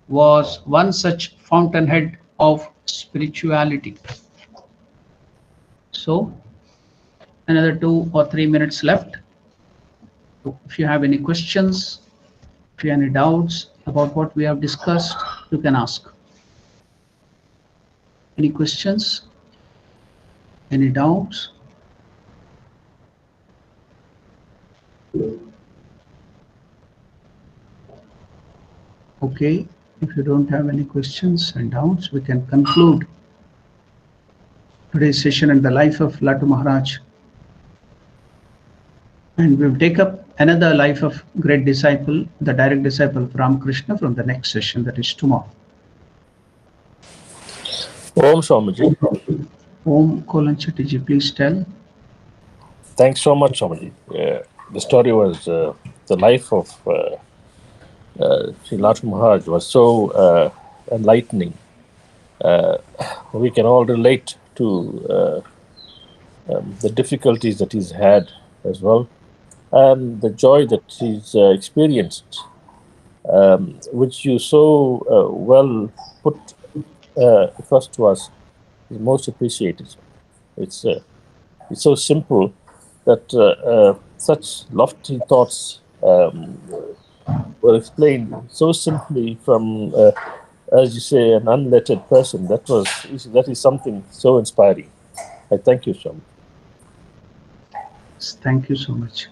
was one such fountainhead of spirituality. So, another 2 or 3 minutes left. If you have any questions, if you have any doubts about what we have discussed, you can ask. Any questions? Any doubts? Okay, if you don't have any questions and doubts, we can conclude today's session in the life of Latu Maharaj. And we'll take up another life of great disciple, the direct disciple of Ramakrishna, from the next session, that is tomorrow. Om Swamiji. Om Kolanchatti, please tell. Thanks so much, Swamiji. The story was the life of Sri Latu Maharaj was so enlightening. We can all relate to the difficulties that he's had as well, and the joy that he's experienced, which you so well put across to us, is most appreciated. It's so simple that such lofty thoughts were explained so simply from, as you say, an unlettered person. That is something so inspiring. I thank you, Swami. Thank you so much.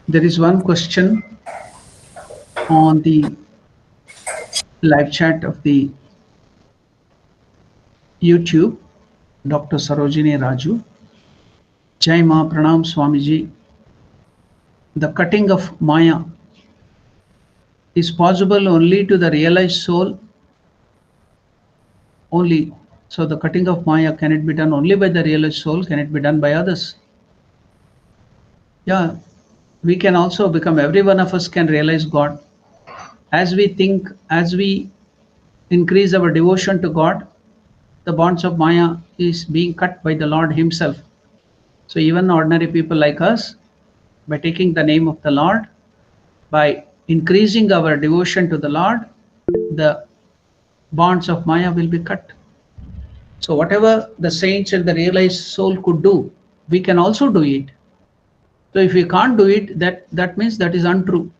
There is one question on the live chat of the YouTube. Dr. Sarojini Raju. Jai Ma Pranam Swamiji. The cutting of Maya is possible only to the realized soul. Only. So the cutting of Maya, can it be done only by the realized soul? Can it be done by others? Yeah, we can also become, every one of us can realize God. As we think, as we increase our devotion to God, the bonds of Maya is being cut by the Lord Himself. So even ordinary people like us, by taking the name of the Lord, by increasing our devotion to the Lord, the bonds of Maya will be cut. So whatever the saints and the realized soul could do, we can also do it. So if we can't do it, that means that is untrue.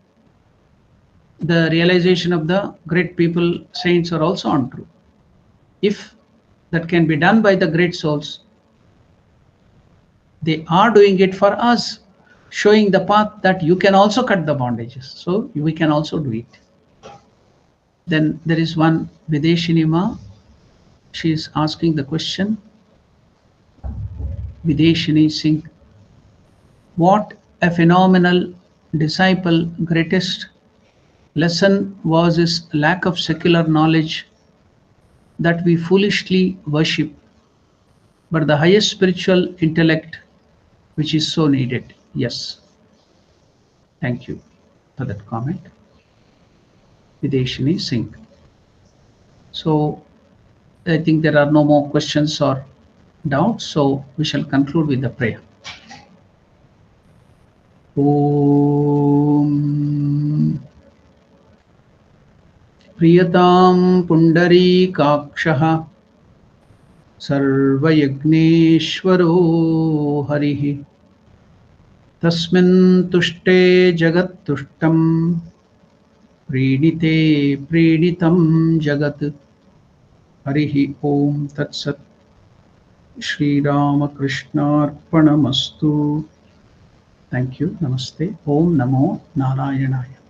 The realization of the great people, saints, are also untrue. If that can be done by the great souls, they are doing it for us, showing the path that you can also cut the bondages. So we can also do it. Then there is one Videshini Ma. She is asking the question. Videshini Singh. What a phenomenal disciple, greatest lesson was his lack of secular knowledge that we foolishly worship, but the highest spiritual intellect which is so needed. Yes. Thank you for that comment. Videshini Singh. So I think there are no more questions or doubts, so we shall conclude with the prayer. Om Priyatam Pundarikakshaha Sarvayagneshwaro Harihi Tasmin Tushte Jagat Tushtam Prinite Prinitam Jagat Harihi Om Tat Sat. Sri Ramakrishna Arpanamastu. Thank you. Namaste. Om Namo Narayanaya.